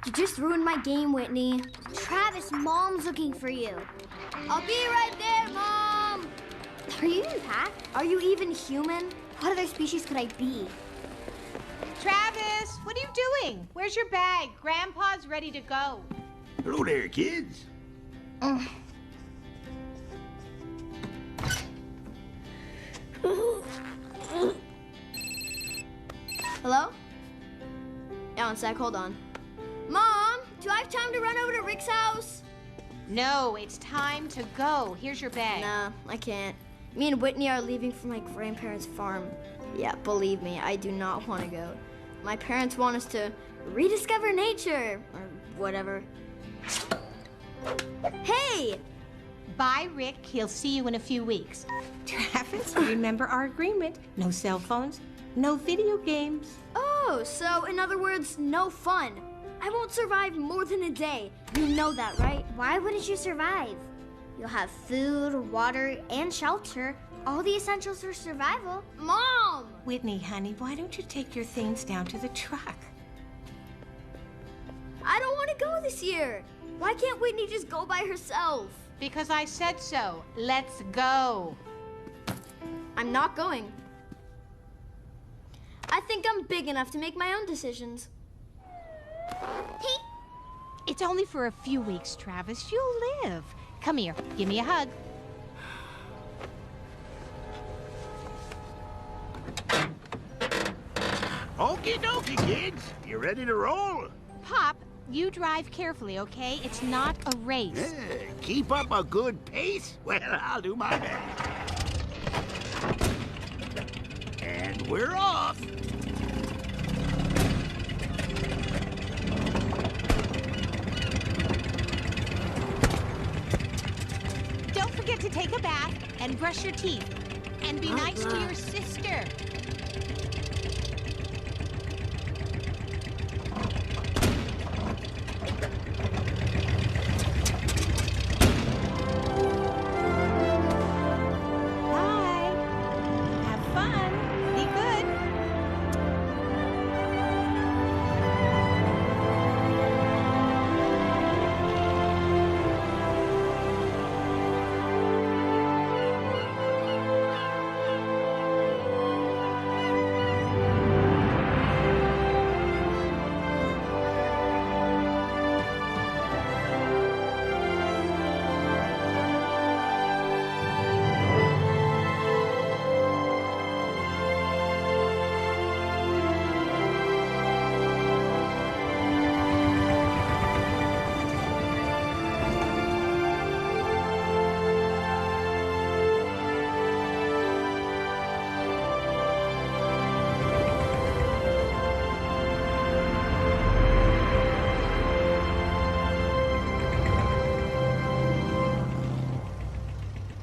You just ruined my game, Whitney. Travis, Mom's looking for you. I'll be right there, Mom! Are you even packed? Are you even human? What other species could I be? Travis, what are you doing? Where's your bag? Grandpa's ready to go. Hello there, kids. Hello? Yeah, one sec, hold on. Mom, do I have time to run over to Rick's house? No, it's time to go. Here's your bag. Nah, I can't. Me and Whitney are leaving for my grandparents' farm. Yeah, believe me, I do not want to go. My parents want us to rediscover nature, or whatever. Hey! Bye, Rick. He'll see you in a few weeks. Travis, remember our agreement. No cell phones, no video games. Oh, so in other words, no fun. I won't survive more than a day. You know that, right? Why wouldn't you survive? You'll have food, water, and shelter. All the essentials for survival. Mom! Whitney, honey, why don't you take your things down to the truck? I don't want to go this year. Why can't Whitney just go by herself? Because I said so. Let's go. I'm not going. I think I'm big enough to make my own decisions. Hey. It's only for a few weeks, Travis. You'll live. Come here. Give me a hug. Okie dokie, kids. You ready to roll? Pop, you drive carefully, okay? It's not a race. Yeah, keep up a good pace? Well, I'll do my best. And we're off. Don't forget to take a bath and brush your teeth. And be nice to your sister. Bye. Have fun. Be good.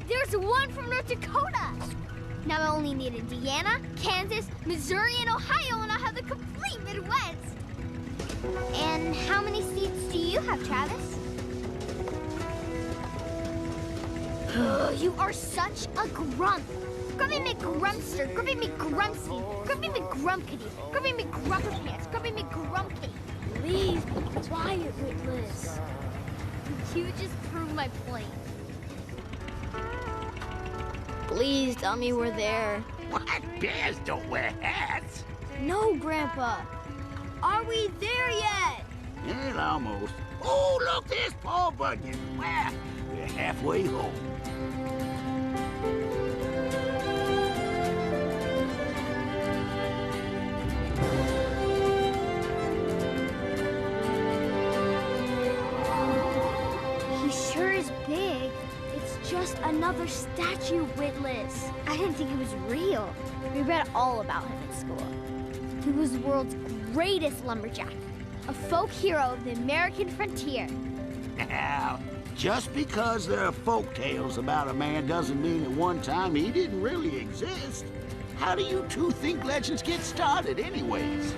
There's one from North Dakota. Now I only need Indiana, Kansas, Missouri, and Ohio, and I'll have the complete Midwest. And how many seats do you have, Travis? You are such a grump. Grumpy McGrumpster, Grumpy McGrumpsy, Grumpy McGrumpkitty, Grumpy McGrumperpants, Grumpy McGrumpkitty. Please be quiet, Witless. You just proved my point. Please tell me we're there. What? Bears don't wear hats. No, Grandpa. Are we there yet? Well, almost. Oh, look, there's Paul Bunyan. Well, we're halfway home. He sure is big. It's just another statue, Witless. I didn't think he was real. We read all about him in school. He was the world's greatest lumberjack, a folk hero of the American frontier. Now, just because there are folk tales about a man doesn't mean at one time he didn't really exist. How do you two think legends get started anyways?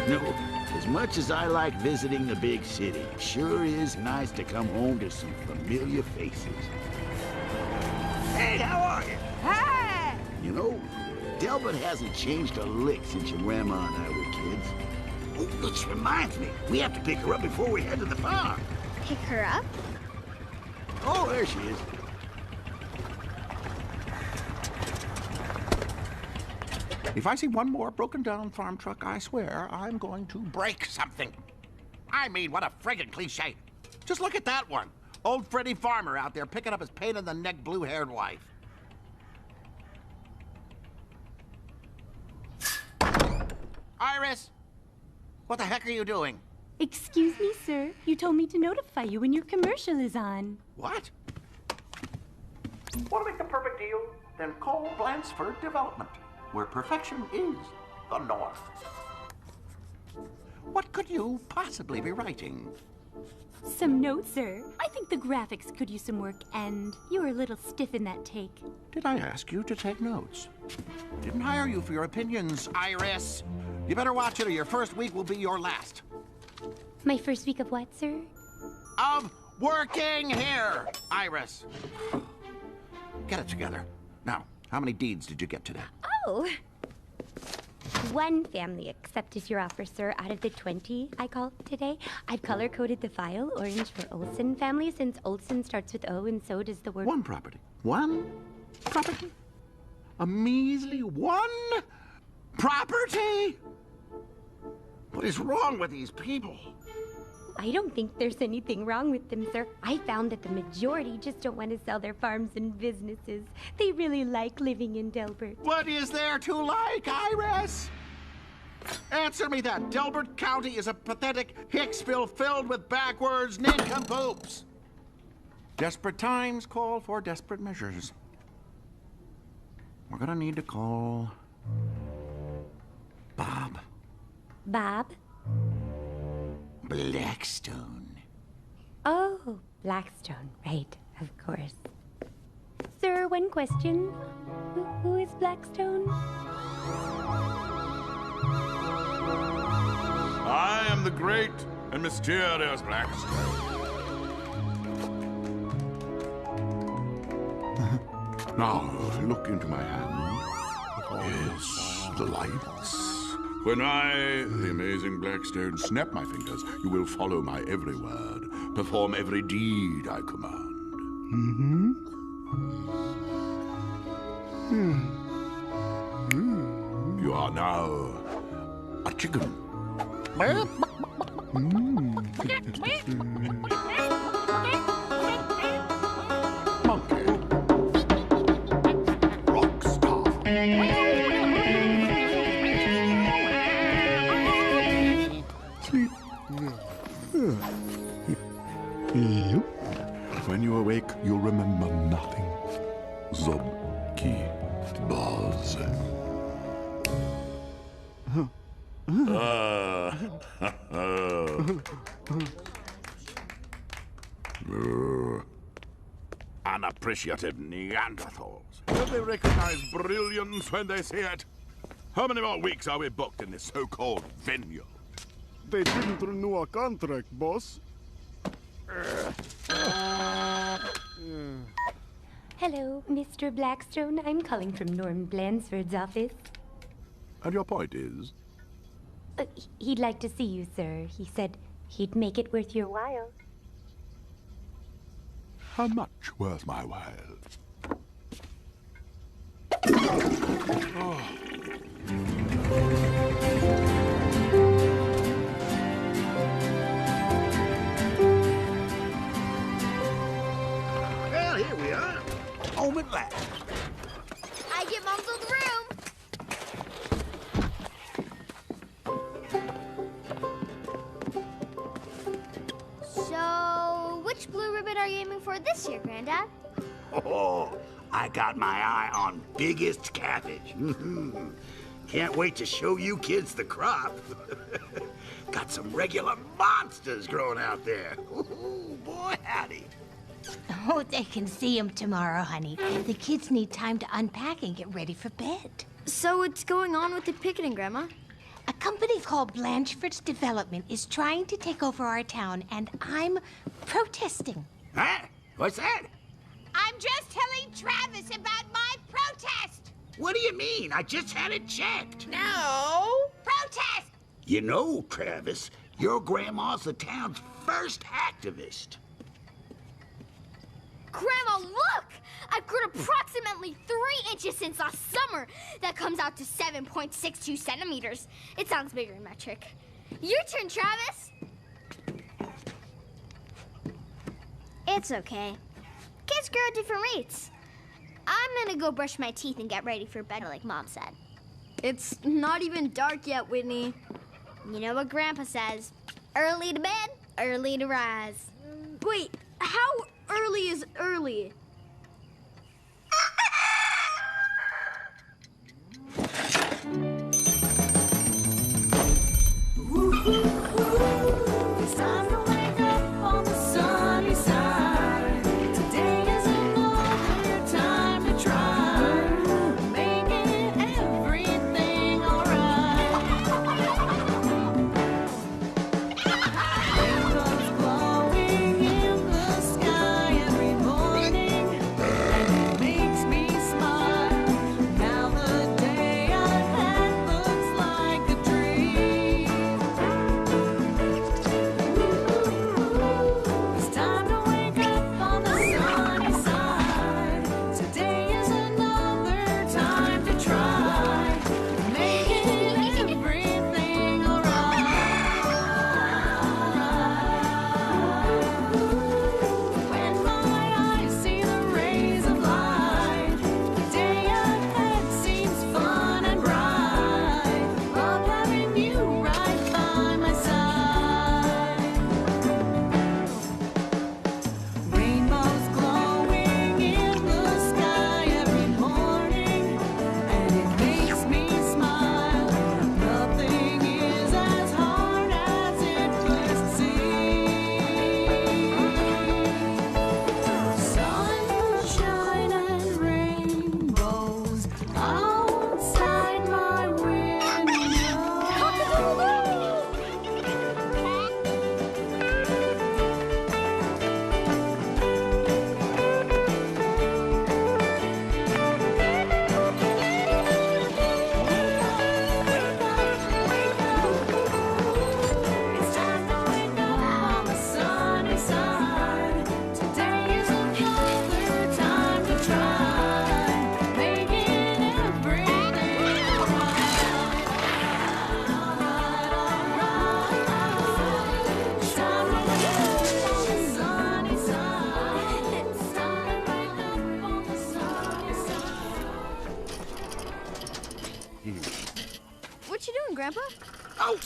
No, as much as I like visiting the big city, it sure is nice to come home to some familiar faces. Hey, how are you? Hi! Albert hasn't changed a lick since your grandma and I were kids. Oh, which reminds me, we have to pick her up before we head to the farm. Pick her up? Oh, there she is. If I see one more broken-down farm truck, I swear I'm going to break something. I mean, what a friggin' cliche. Just look at that one. Old Freddie Farmer out there picking up his pain-in-the-neck blue-haired wife. Iris! What the heck are you doing? Excuse me, sir. You told me to notify you when your commercial is on. What? Want to make the perfect deal? Then call Blansford Development, where perfection is the norm. What could you possibly be writing? Some notes, sir. I think the graphics could use some work, and you're a little stiff in that take. Did I ask you to take notes? Didn't hire you for your opinions, Iris. You better watch it or your first week will be your last. My first week of what, sir? Of working here, Iris. Get it together. Now, how many deeds did you get today? Oh! One family accepted your offer, sir, out of the 20 I called today. I've color-coded the file orange for Olson family, since Olson starts with O and so does the word... One property. One property? A measly one property? What is wrong with these people? I don't think there's anything wrong with them, sir. I found that the majority just don't want to sell their farms and businesses. They really like living in Delbert. What is there to like, Iris? Answer me that. Delbert County is a pathetic Hicksville filled with backwards nincompoops. Desperate times call for desperate measures. We're gonna need to call Bob. Bob? Blackstone. Oh, Blackstone, right, of course. Sir, one question. Who is Blackstone? I am the great and mysterious Blackstone. Now, look into my hand. Yes, the lights. When I, the amazing Blackstone, snap my fingers, you will follow my every word, perform every deed I command. You are now a chicken. Monkey. Rock star. Sleep. When you awake, you'll remember nothing. Zobki Baz. Unappreciative Neanderthals. Will they recognize brilliance when they see it? How many more weeks are we booked in this so-called vineyard? They didn't renew our contract, boss. Hello, Mr. Blackstone. I'm calling from Norm Blansford's office. And your point is? He'd like to see you, sir. He said he'd make it worth your while. How much worth my while? Well, here we are. Home at last. I get Mom's room. So, which blue ribbon are you aiming for this year, Granddad? Oh, I got my eye on biggest cabbage. Can't wait to show you kids the crop. Got some regular monsters growing out there. Ooh, boy, howdy. Oh, they can see him tomorrow, honey. The kids need time to unpack and get ready for bed. So what's going on with the picketing, Grandma? A company called Blanchford's Development is trying to take over our town, and I'm protesting. Huh? What's that? I'm just telling Travis about my protest. What do you mean? I just had it checked. No! Protest! You know, Travis, your grandma's the town's first activist. Grandma, look! I've grown approximately 3 inches since last summer. That comes out to 7.62 centimeters. It sounds bigger in metric. Your turn, Travis. It's okay. Kids grow at different rates. I'm gonna go brush my teeth and get ready for bed like Mom said. It's not even dark yet, Whitney. You know what Grandpa says. Early to bed, early to rise. Wait, how early is early? It's time to wake up on the sunny side. Today is another time to try making everything alright. Rainbows glowing in the sky every morning, and it makes me smile. Now the day I've had looks like a dream. It's time to wake up on the sunny side. Today is another time to try making everything alright. When my eyes see the rays of light, the day ahead seems fun and bright. Love having you right by my side. Rainbows glowing in the sky every morning, and it makes me smile. Nothing is as hard as it could seem. Sunshine and rainbows outside my window. It's time to wake up on the sunny side. Today is another time to try making everything alright. It's time to wake up on the sunny side. It's time to wake up on the sunny side. What you doing, Grandpa? Oh,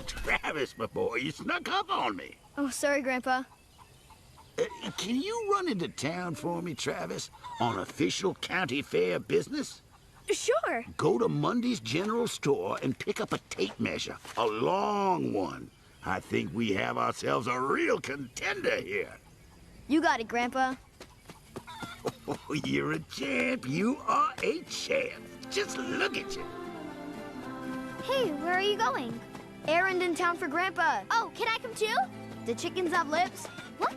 Travis, my boy, you snuck up on me. Oh, sorry, Grandpa. Can you run into town for me, Travis, on official county fair business? Sure. Go to Monday's general store and pick up a tape measure, a long one. I think we have ourselves a real contender here. You got it, Grandpa. Oh, you're a champ. You are a champ. Just look at you. Hey, where are you going? Errand in town for Grandpa. Oh, can I come too? The chickens have lips. What?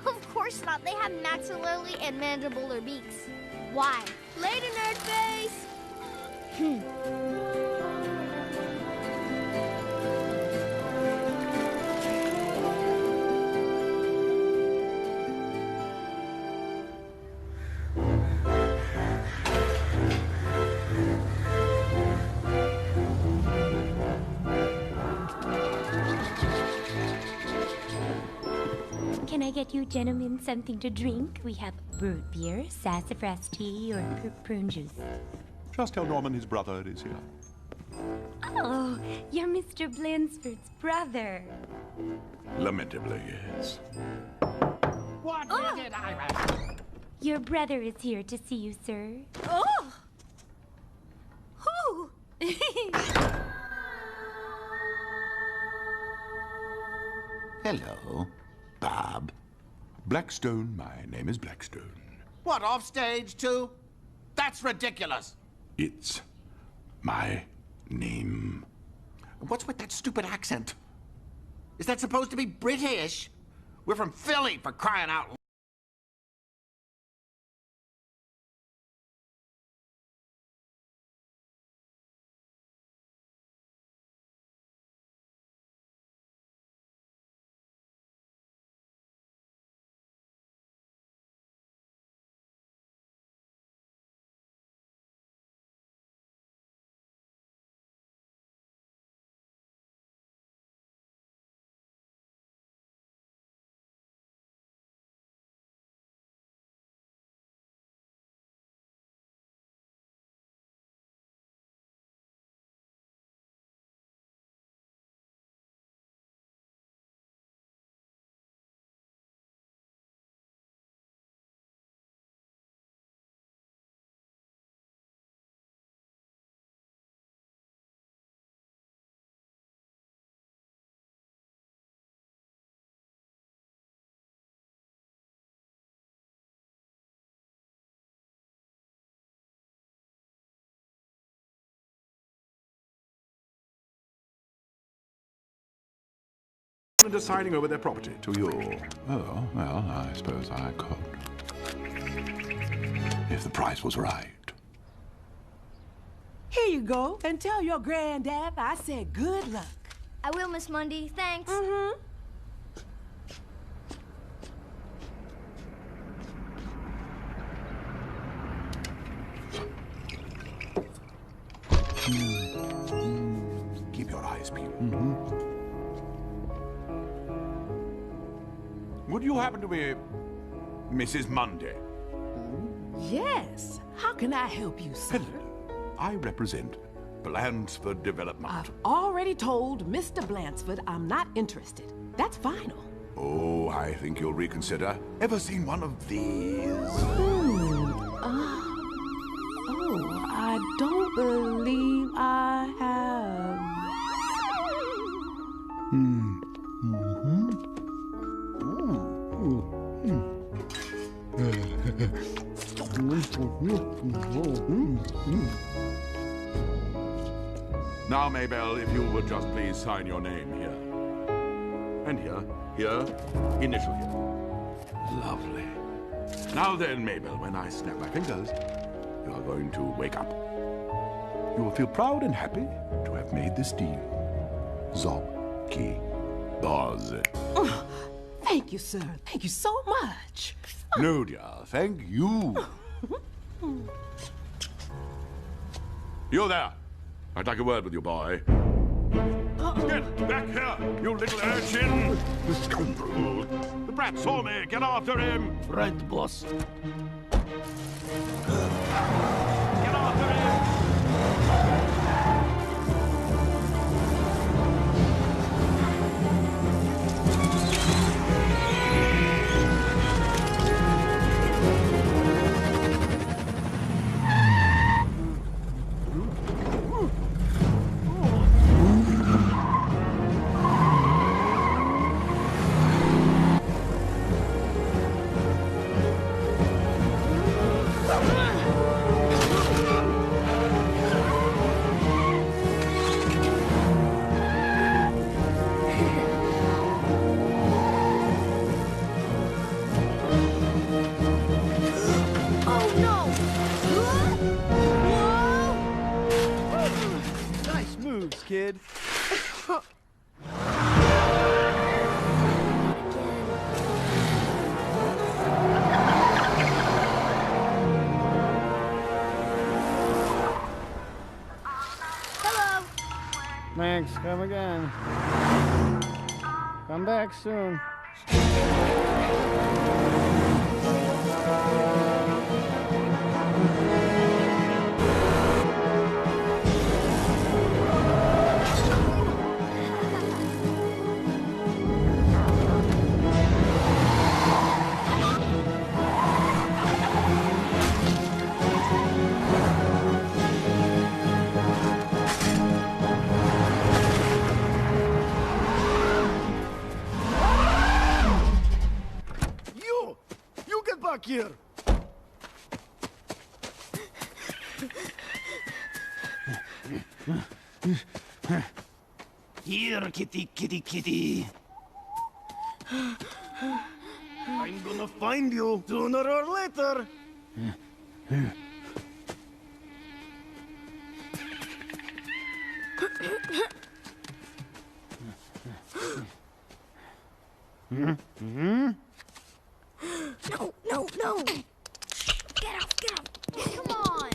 Of course not. They have maxillary and mandibular beaks. Why? Later, nerd face. Can I get you gentlemen something to drink? We have root beer, sassafras tea, or prune juice. Just tell Norman his brother is here. Oh, you're Mr. Blansford's brother. Lamentably, yes. What did I... Your brother is here to see you, sir. Oh! Who? Hello, Bob. Blackstone, my name is Blackstone. What, off stage, too? That's ridiculous. It's my name. What's with that stupid accent? Is that supposed to be British? We're from Philly, for crying out loud. into signing over their property to you. Oh, well, I suppose I could. If the price was right. Here you go, and tell your granddad I said good luck. I will, Miss Mundy. Thanks. Keep your eyes peeled. Would you happen to be Mrs. Mundy? Yes. How can I help you, sir? Hello. I represent Blansford Development. I've already told Mr. Blansford I'm not interested. That's final. Oh, I think you'll reconsider. Ever seen one of these? Oh, I don't believe I have. Now, Maybelle, if you would just please sign your name here. And here, initial here. Lovely. Now then, Maybelle, when I snap my fingers, you are going to wake up. You will feel proud and happy to have made this deal. Zob ki boz. Thank you, sir. Thank you so much. No, dear, thank you. You there. I'd like a word with you, boy. Get back here, you little urchin! Scoundrel! The brat saw me! Get after him! Right, boss. Get after him! Kid. Hello. Thanks, come again. Come back soon. You get back here! Here, kitty, kitty, kitty. I'm gonna find you sooner or later. No. Get off. Come on.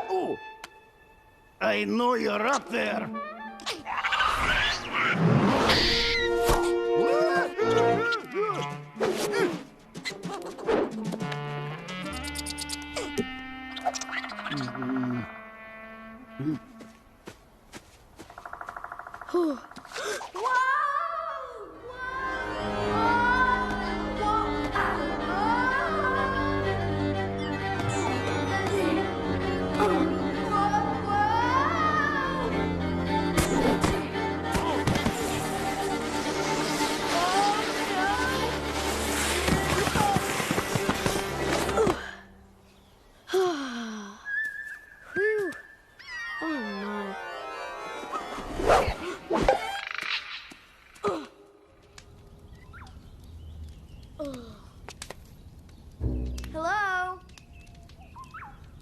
Oh! I know you're up there. Oh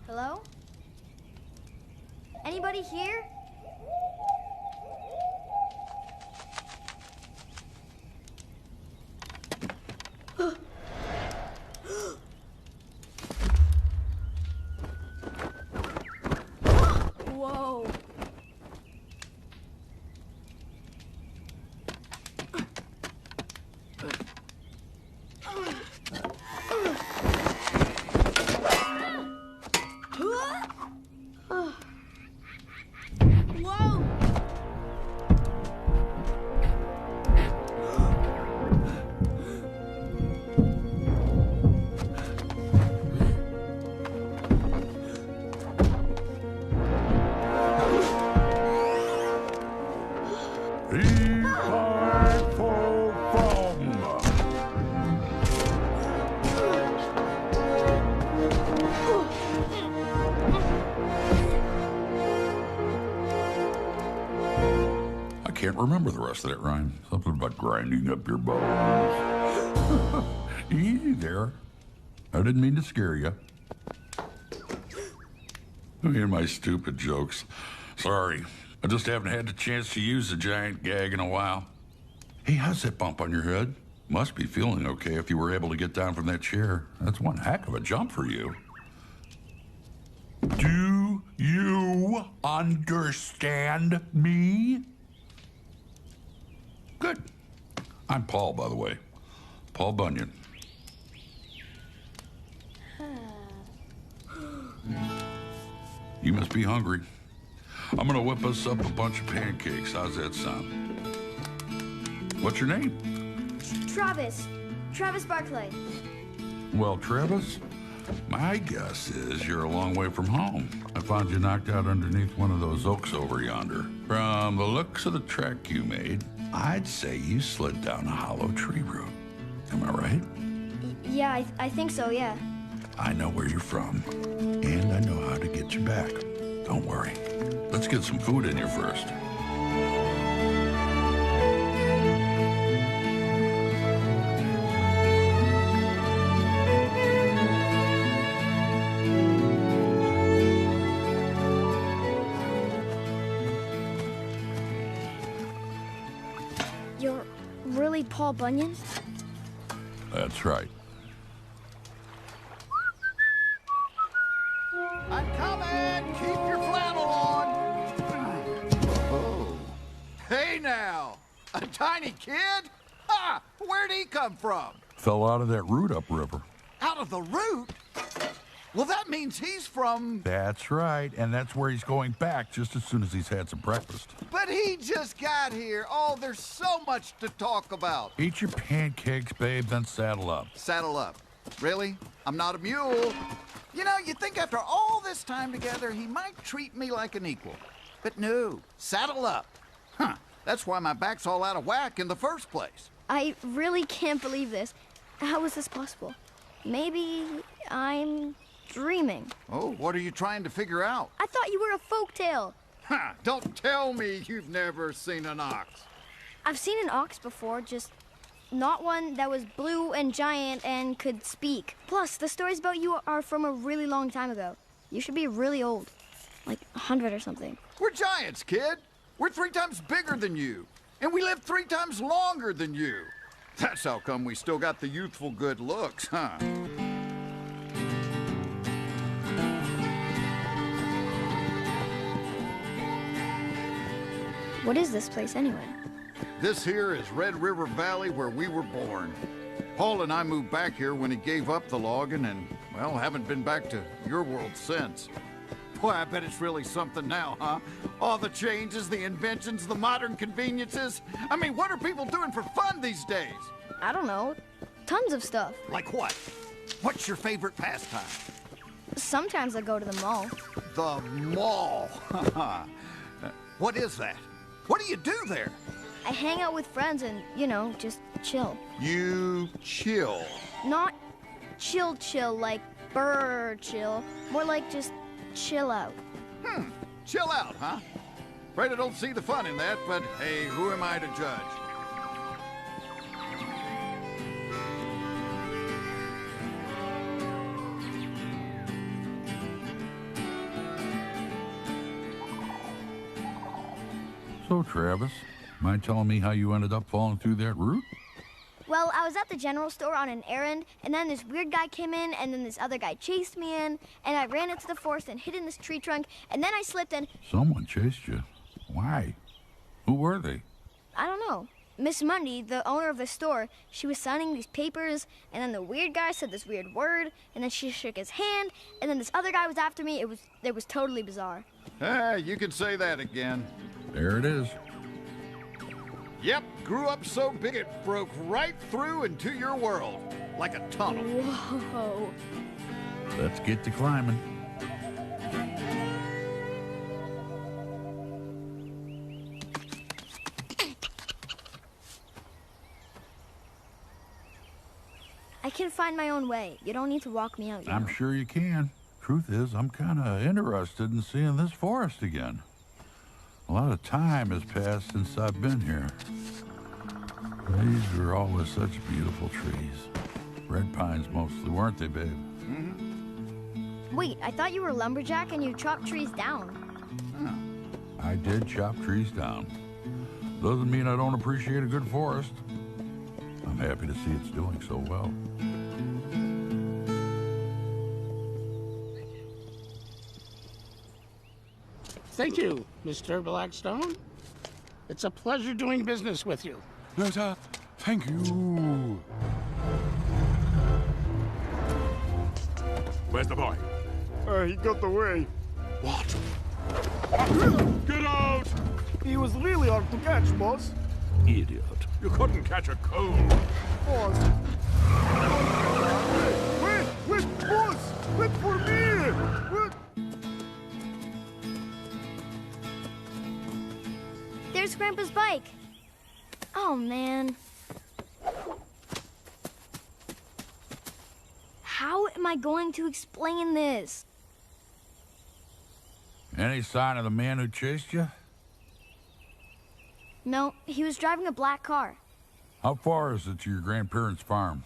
Hello? Anybody here? Whoa. Whoa! I can't remember the rest of that rhyme. Something about grinding up your bones. Easy there. I didn't mean to scare you. Me and my stupid jokes. Sorry. I just haven't had the chance to use the giant gag in a while. Hey, how's that bump on your head? Must be feeling okay if you were able to get down from that chair. That's one heck of a jump for you. Do you understand me? Good. I'm Paul, by the way. Paul Bunyan. You must be hungry. I'm gonna whip us up a bunch of pancakes. How's that sound? What's your name? Travis. Travis Barclay. Well, Travis, my guess is you're a long way from home. I found you knocked out underneath one of those oaks over yonder. From the looks of the track you made, I'd say you slid down a hollow tree root. Am I right? Yeah, I think so, yeah. I know where you're from, and I know how to get you back. Don't worry. Let's get some food in here first. You're really Paul Bunyan? That's right. I'm coming! Keep your flannel on! Oh. Hey now! A tiny kid? Ha! Where'd he come from? Fell out of that root upriver. Out of the root? Well, that means he's from... That's right, and that's where he's going back just as soon as he's had some breakfast. But he just got here. Oh, there's so much to talk about. Eat your pancakes, babe, then saddle up. Saddle up. Really? I'm not a mule. You know, you'd think after all this time together, he might treat me like an equal. But no, saddle up. Huh, that's why my back's all out of whack in the first place. I really can't believe this. How is this possible? Maybe I'm dreaming. Oh, what are you trying to figure out? I thought you were a folktale. Ha, don't tell me you've never seen an ox. I've seen an ox before, just not one that was blue and giant and could speak. Plus, the stories about you are from a really long time ago. You should be really old, like 100 or something. We're giants, kid. We're 3 times bigger than you, and we live 3 times longer than you. That's how come we still got the youthful good looks, huh? What is this place anyway? This here is Red River Valley where we were born. Paul and I moved back here when he gave up the logging and, well, haven't been back to your world since. Boy, I bet it's really something now, huh? All the changes, the inventions, the modern conveniences. I mean, what are people doing for fun these days? I don't know. Tons of stuff. Like what? What's your favorite pastime? Sometimes I go to the mall. The mall. What is that? What do you do there? I hang out with friends and, you know, just chill. You chill. Not chill like bird chill. More like just chill out. Chill out, huh? Afraid I don't see the fun in that, but hey, who am I to judge? So, Travis, mind telling me how you ended up falling through that route? Well, I was at the general store on an errand, and then this weird guy came in, and then this other guy chased me in, and I ran into the forest and hid in this tree trunk, and then I slipped and... Someone chased you. Why? Who were they? I don't know. Miss Mundy, the owner of the store, she was signing these papers, and then the weird guy said this weird word, and then she shook his hand, and then this other guy was after me. It was totally bizarre. You can say that again. There it is. Yep, grew up so big it broke right through into your world, like a tunnel. Whoa. Let's get to climbing. I can find my own way. You don't need to walk me out, you I'm know. sure you can. Truth is, I'm kind of interested in seeing this forest again. A lot of time has passed since I've been here. These were always such beautiful trees. Red pines mostly, weren't they, babe? Mm-hmm. Wait, I thought you were a lumberjack and you chopped trees down. I did chop trees down. Doesn't mean I don't appreciate a good forest. I'm happy to see it's doing so well. Thank you, Mr. Blackstone. It's a pleasure doing business with you. No, sir. Thank you. Where's the boy? He got away. What? Get out! He was really hard to catch, boss. Idiot. You couldn't catch a cold. Boss. Wait, boss! Wait for me! Wait. There's Grandpa's bike. Oh, man. How am I going to explain this? Any sign of the man who chased you? No, he was driving a black car. How far is it to your grandparents' farm?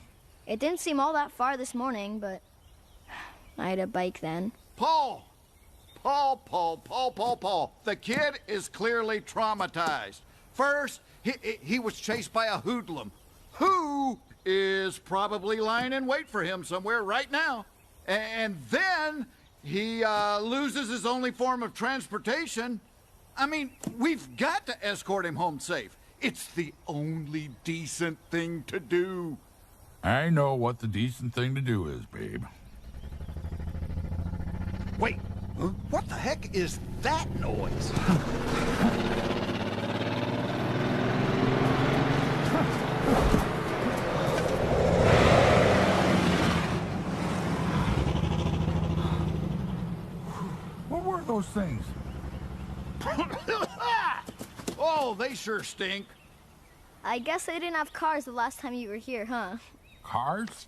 It didn't seem all that far this morning, but I had a bike then. Paul! Paul. The kid is clearly traumatized. First, he was chased by a hoodlum, who is probably lying in wait for him somewhere right now. And then he loses his only form of transportation. I mean, we've got to escort him home safe. It's the only decent thing to do. I know what the decent thing to do is, babe. Wait, what the heck is that noise? What were those things? Oh, they sure stink. I guess they didn't have cars the last time you were here, huh? Cars?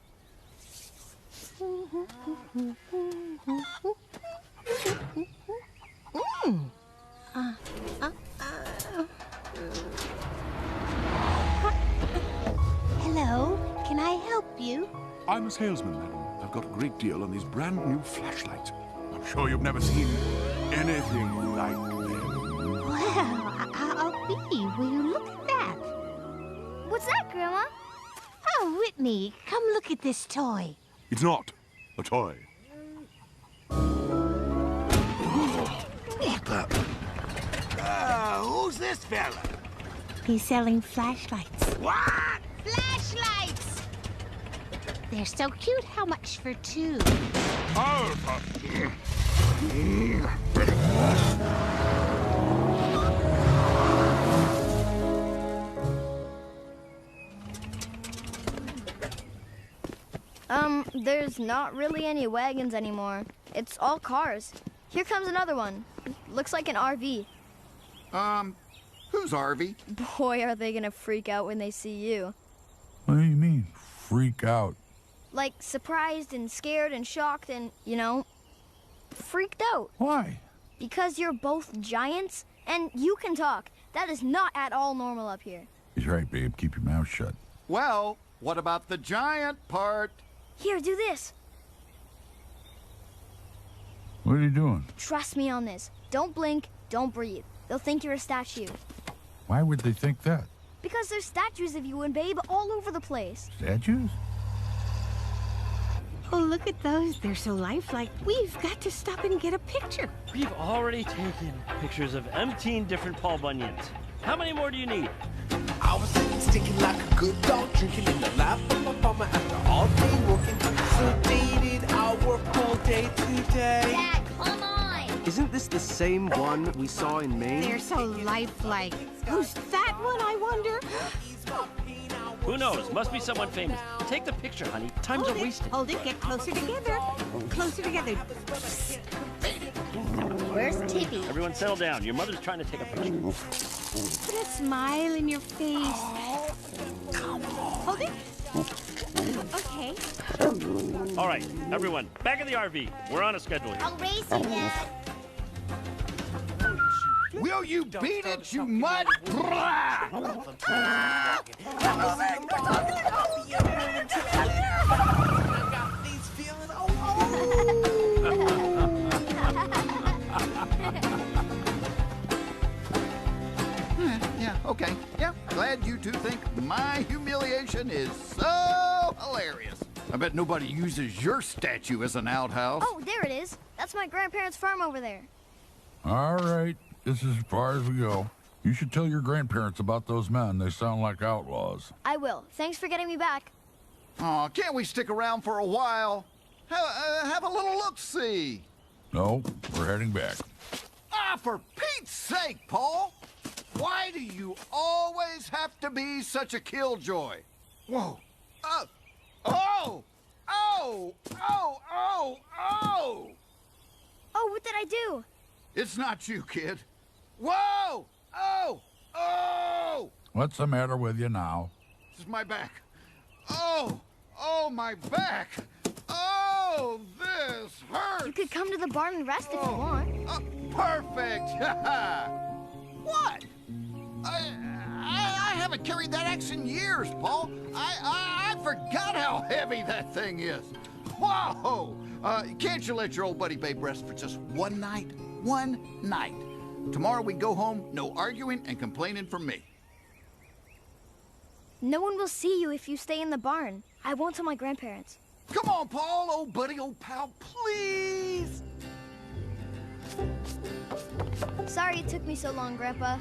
Hello, can I help you? I'm a salesman, madam. I've got a great deal on these brand new flashlights. I'm sure you've never seen anything like them. Well, I'll be. Will you look at that? What's that, Grandma? Oh, Whitney, come look at this toy. It's not a toy. What the? Who's this fella? He's selling flashlights. What? Flashlights! They're so cute. How much for two? There's not really any wagons anymore. It's all cars. Here comes another one. Looks like an RV. Who's RV? Boy, are they gonna freak out when they see you. What do you mean, freak out? Like, surprised and scared and shocked and, you know, freaked out. Why? Because you're both giants and you can talk. That is not at all normal up here. He's right, babe. Keep your mouth shut. Well, what about the giant part? Here, do this. What are you doing? Trust me on this. Don't blink, don't breathe. They'll think you're a statue. Why would they think that? Because there's statues of you and Babe all over the place. Statues? Oh, look at those. They're so lifelike. We've got to stop and get a picture. We've already taken pictures of 18 different Paul Bunyans. How many more do you need? I was sticking like a good dog, drinking in the lap of my mama after all day working. So dated, I work all day today. Dad, come on! Isn't this the same one we saw in Maine? They're so lifelike. Who's that one, I wonder? Who knows? Must be someone famous. Take the picture, honey. Time's Hold are it, wasted. hold it, get closer together. Closer together. Where's Tippy? Everyone settle down. Your mother's trying to take a picture. Put a smile in your face. Hold it. Okay. All right, everyone, back in the RV. We're on a schedule here. I'll race you, Dad. Will you beat it, you mud? Yeah, okay. Yeah, glad you two think my humiliation is so hilarious. I bet nobody uses your statue as an outhouse. Oh, there it is. That's my grandparents' farm over there. All right, this is as far as we go. You should tell your grandparents about those men. They sound like outlaws. I will. Thanks for getting me back. Aw, can't we stick around for a while? Have a little look-see. No, we're heading back. Ah, for Pete's sake, Paul! Why do you always have to be such a killjoy? Whoa. Oh! Oh! Oh! Oh! Oh, what did I do? It's not you, kid. Whoa! Oh! Oh! What's the matter with you now? This is my back. Oh! Oh, my back! Oh, this hurts! You could come to the barn and rest if you want. Perfect! What? I haven't carried that axe in years, Paul. I forgot how heavy that thing is. Whoa! Can't you let your old buddy Babe rest for just one night? One night. Tomorrow we go home, no arguing and complaining from me. No one will see you if you stay in the barn. I won't tell my grandparents. Come on, Paul, old buddy, old pal, please. Sorry it took me so long, Grandpa.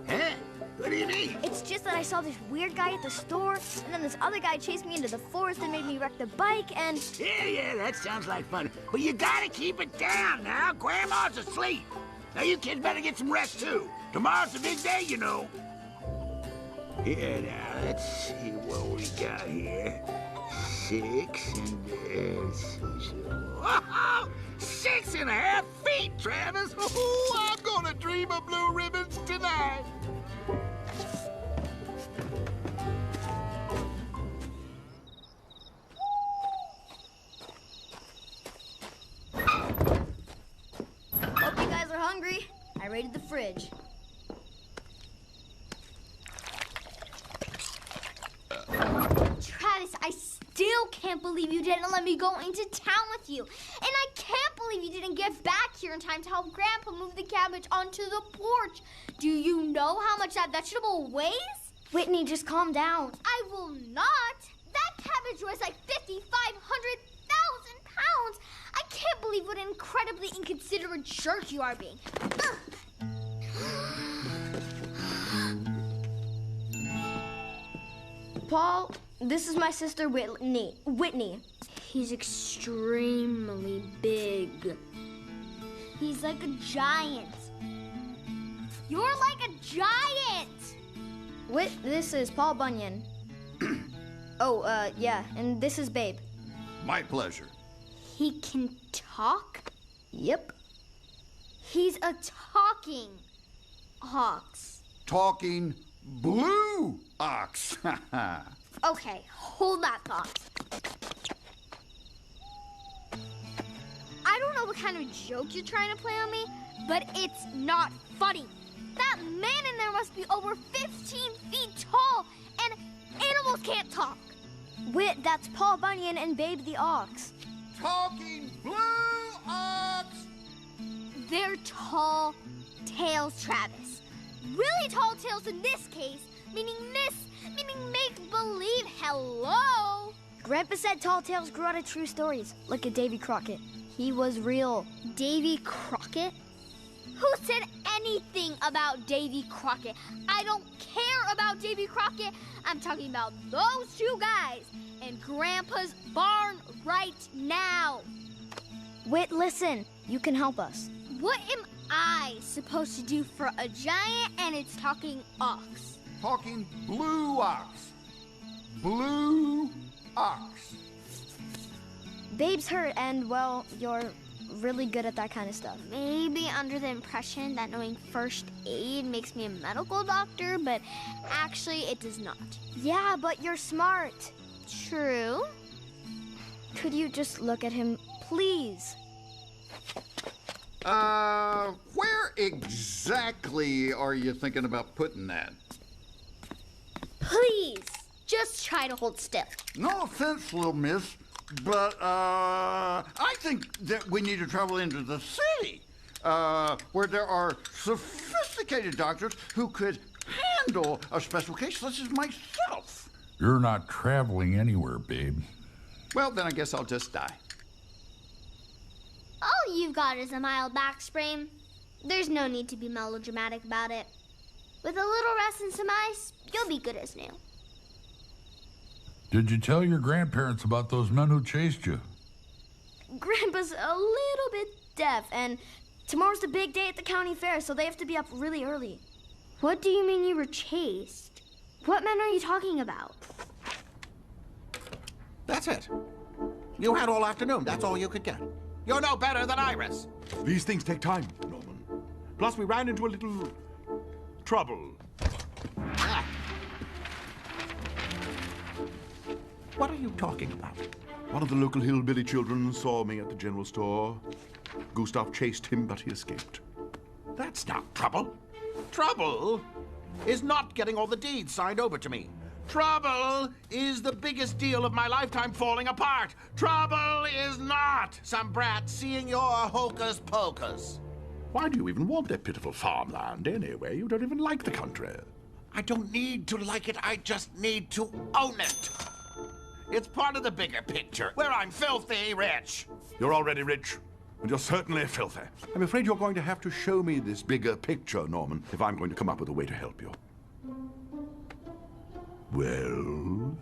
Huh? What do you mean? It's just that I saw this weird guy at the store, and then this other guy chased me into the forest and made me wreck the bike, and... Yeah, that sounds like fun. But you gotta keep it down now. Grandma's asleep. Now you kids better get some rest, too. Tomorrow's a big day, you know. Yeah, now, let's see what we got here. 6 and... 6.5 feet, Travis! Oh, I'm gonna dream of blue ribbons tonight. Hope you guys are hungry. I raided the fridge. Travis, I still can't believe you didn't let me go into town with you. And I can't believe you didn't get back here in time to help Grandpa move the cabbage onto the porch. Do you know how much that vegetable weighs? Whitney, just calm down. I will not. That cabbage weighs like 5,500,000 pounds. I can't believe what an incredibly inconsiderate jerk you are being. Paul, this is my sister Whitney. He's extremely big. He's like a giant. You're like a giant! This is Paul Bunyan. Yeah, and this is Babe. My pleasure. He can talk? Yep. He's a talking ox. Talking blue ox. Okay, hold that thought. I don't know what kind of joke you're trying to play on me, but it's not funny. That man in there must be over 15 feet tall, and animals can't talk. Whit, that's Paul Bunyan and Babe the ox. Talking blue ox! They're tall tales, Travis. really tall tales in this case, meaning make-believe. Hello? Grandpa said tall tales grew out of true stories. Look at Davy Crockett. He was real. Davy Crockett? Who said anything about Davy Crockett? I don't care about Davy Crockett. I'm talking about those two guys in Grandpa's barn right now. Wait, listen. You can help us. What am I supposed to do for a giant and its talking ox? Talking blue ox. Blue ox. Babe's hurt, and, well, you're really good at that kind of stuff. Maybe under the impression that knowing first aid makes me a medical doctor, but actually it does not. Yeah, but you're smart. True. Could you just look at him, please? Where exactly are you thinking about putting that? Please, just try to hold still. No offense, little miss, but I think that we need to travel into the city, where there are sophisticated doctors who could handle a special case such as myself. You're not traveling anywhere, babe. Well, then I guess I'll just die. All you've got is a mild back sprain. There's no need to be melodramatic about it. With a little rest and some ice, you'll be good as new. Did you tell your grandparents about those men who chased you? Grandpa's a little bit deaf, and tomorrow's the big day at the county fair, so they have to be up really early. What do you mean you were chased? What men are you talking about? That's it. You had all afternoon. That's all you could get. You're no better than Iris. These things take time, Norman. Plus, we ran into a little trouble. Ah. What are you talking about? One of the local hillbilly children saw me at the general store. Gustav chased him, but he escaped. That's not trouble. Trouble is not getting all the deeds signed over to me. Trouble is the biggest deal of my lifetime falling apart. Trouble is not some brat seeing your hocus pocus. Why do you even want that pitiful farmland anyway? You don't even like the country. I don't need to like it. I just need to own it. It's part of the bigger picture, where I'm filthy rich. You're already rich, and you're certainly filthy. I'm afraid you're going to have to show me this bigger picture, Norman, if I'm going to come up with a way to help you. Well?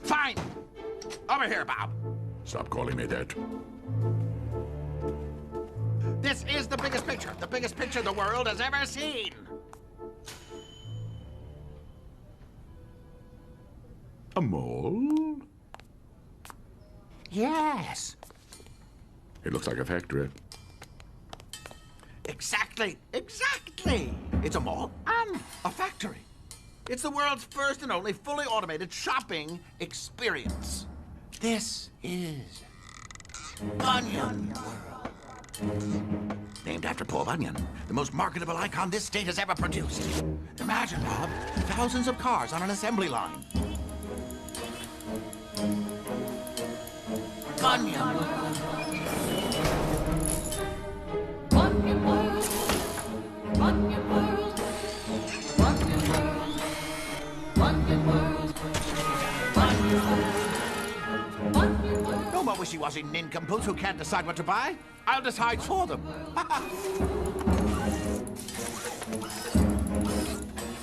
Fine. Over here, Bob. Stop calling me that. This is the biggest picture the world has ever seen. A mall? Yes. It looks like a factory. Exactly. It's a mall and a factory. It's the world's first and only fully automated shopping experience. This is Bunyan World. Named after Paul Bunyan, the most marketable icon this state has ever produced. Imagine, Bob, thousands of cars on an assembly line. Bunyan World. Bunyan World. Bunyan World. Bunyan World. Bunyan World. Bunyan World. Bunyan World. No more wishy-washy nincompoops who can't decide what to buy. I'll decide for them.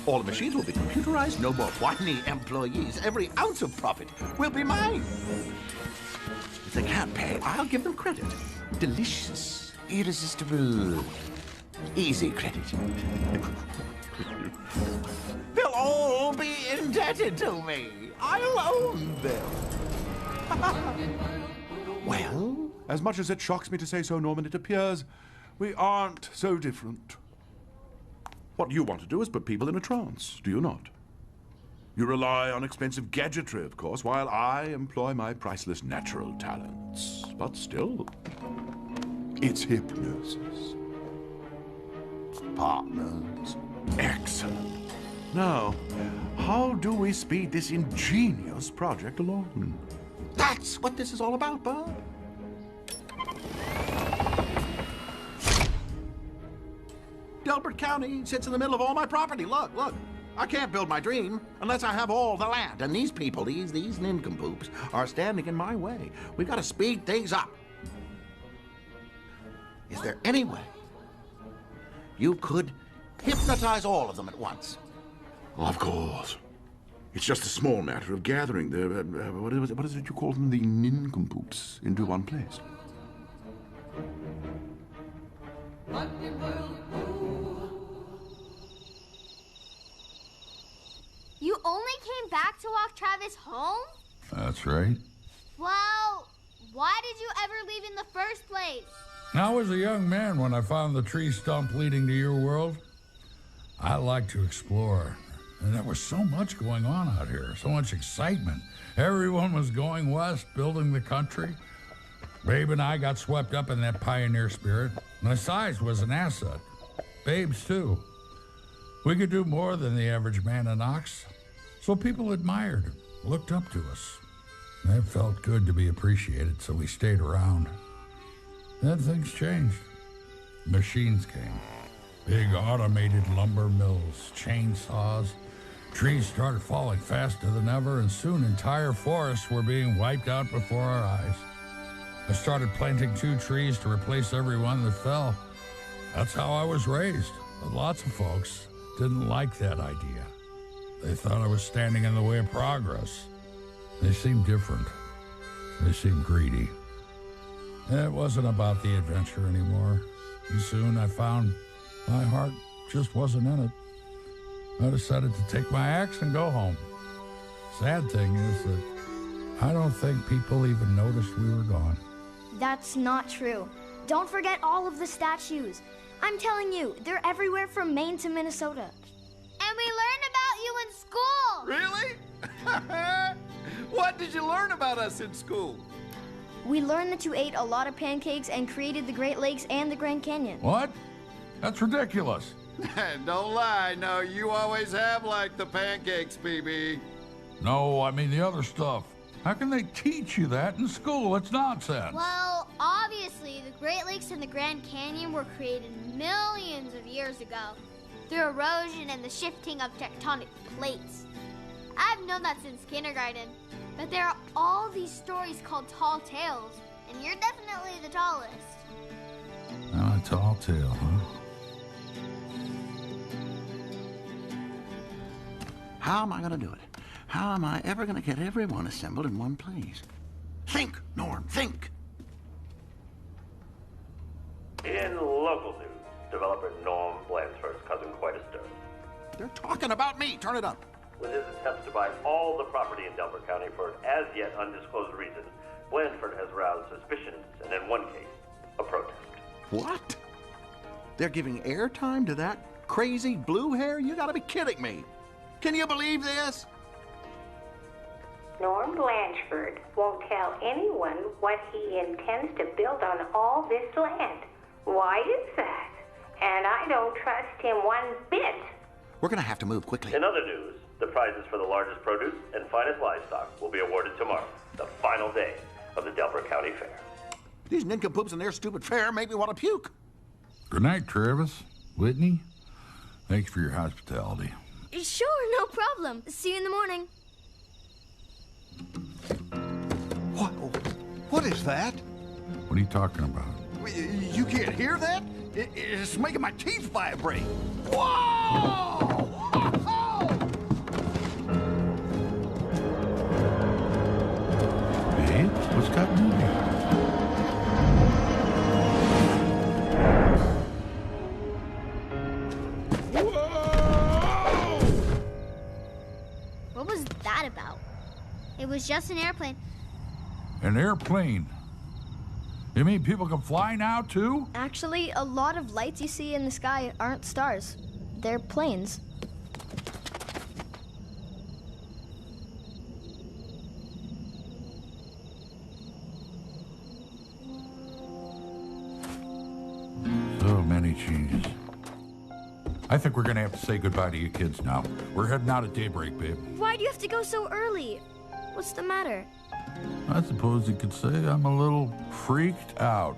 All the machines will be computerized. No more whiny employees. Every ounce of profit will be mine. If they can't pay, I'll give them credit. Delicious, irresistible, easy credit. They'll all be indebted to me. I'll own them. Well, as much as it shocks me to say so, Norman, it appears we aren't so different. What you want to do is put people in a trance, do you not? You rely on expensive gadgetry, of course, while I employ my priceless natural talents. But still, it's hypnosis. Partners. Excellent. Now, how do we speed this ingenious project along? That's what this is all about, Bob. Delbert County sits in the middle of all my property. Look, look. I can't build my dream unless I have all the land. And these people, these nincompoops, are standing in my way. We've got to speed things up. Is there any way you could hypnotize all of them at once? Of course. It's just a small matter of gathering the, what is it you call them? The nincompoops into one place. You only came back to walk Travis home? That's right. Well, why did you ever leave in the first place? I was a young man when I found the tree stump leading to your world. I like to explore. And there was so much going on out here, so much excitement. Everyone was going west, building the country. Babe and I got swept up in that pioneer spirit. My size was an asset. Babe's too. We could do more than the average man in Ox. So people admired, looked up to us. It felt good to be appreciated, so we stayed around. Then things changed. Machines came. Big automated lumber mills, chainsaws. Trees started falling faster than ever, and soon entire forests were being wiped out before our eyes. I started planting 2 trees to replace every one that fell. That's how I was raised. But lots of folks didn't like that idea. They thought I was standing in the way of progress. They seemed different. They seemed greedy. It wasn't about the adventure anymore. And soon I found my heart just wasn't in it. I decided to take my axe and go home. Sad thing is that I don't think people even noticed we were gone. That's not true. Don't forget all of the statues. I'm telling you, they're everywhere from Maine to Minnesota. And we learned about you in school! Really? What did you learn about us in school? We learned that you ate a lot of pancakes and created the Great Lakes and the Grand Canyon. What? That's ridiculous. Don't lie. No, you always have liked the pancakes, BB. No, I mean the other stuff. How can they teach you that in school? It's nonsense. Well, obviously, the Great Lakes and the Grand Canyon were created millions of years ago through erosion and the shifting of tectonic plates. I've known that since kindergarten, but there are all these stories called tall tales, and you're definitely the tallest. A tall tale, huh? How am I going to do it? How am I ever going to get everyone assembled in one place? Think, Norm, think. In local news, developer Norm Blandford's causing quite a stir. They're talking about me. Turn it up. With his attempts to buy all the property in Delaware County for an as-yet undisclosed reason, Blandford has roused suspicions and, in one case, a protest. What? They're giving airtime to that crazy blue hair? You gotta be kidding me. Can you believe this? Norm Blanchford won't tell anyone what he intends to build on all this land. Why is that? And I don't trust him one bit. We're gonna have to move quickly. In other news, the prizes for the largest produce and finest livestock will be awarded tomorrow, the final day of the Delaware County Fair. These nincompoops and their stupid fair make me want to puke. Good night, Travis. Whitney, thanks for your hospitality. Sure, no problem. See you in the morning. What is that? What are you talking about? You can't hear that? It's making my teeth vibrate. Whoa! Babe, what's got moving? What was that about? It was just an airplane. An airplane? You mean people can fly now, too? Actually, a lot of lights you see in the sky aren't stars. They're planes. So many changes. I think we're gonna have to say goodbye to you kids now. We're heading out at daybreak, babe. Why do you have to go so early? What's the matter? I suppose you could say I'm a little freaked out.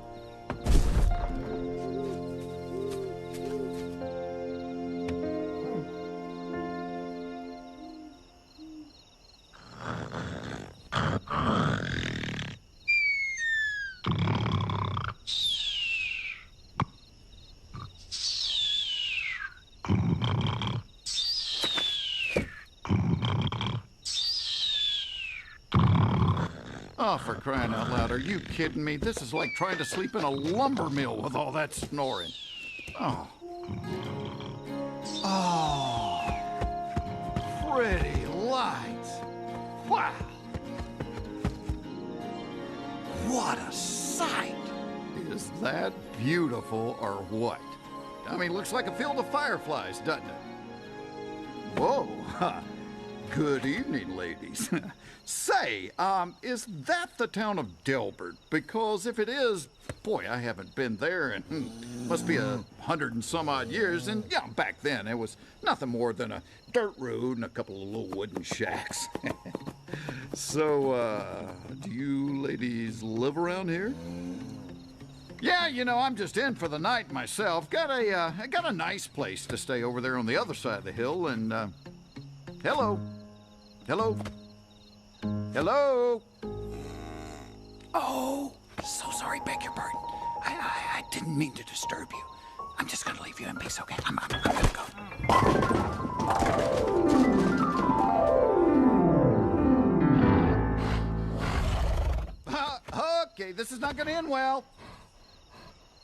Oh, for crying out loud, are you kidding me? This is like trying to sleep in a lumber mill with all that snoring. Oh. Oh. Pretty lights. Wow. What a sight. Is that beautiful or what? I mean, looks like a field of fireflies, doesn't it? Whoa. Good evening, ladies. Say, is that the town of Delbert? Because if it is, boy, I haven't been there in, must be 100 and some odd years. And yeah, back then it was nothing more than a dirt road and a couple of little wooden shacks. So, do you ladies live around here? Yeah, you know, I'm just in for the night myself. I got a nice place to stay over there on the other side of the hill, and, hello? Hello? Hello? Oh, so sorry, beg your pardon. I didn't mean to disturb you. I'm just gonna leave you in peace, okay? I'm gonna go. Okay, this is not gonna end well.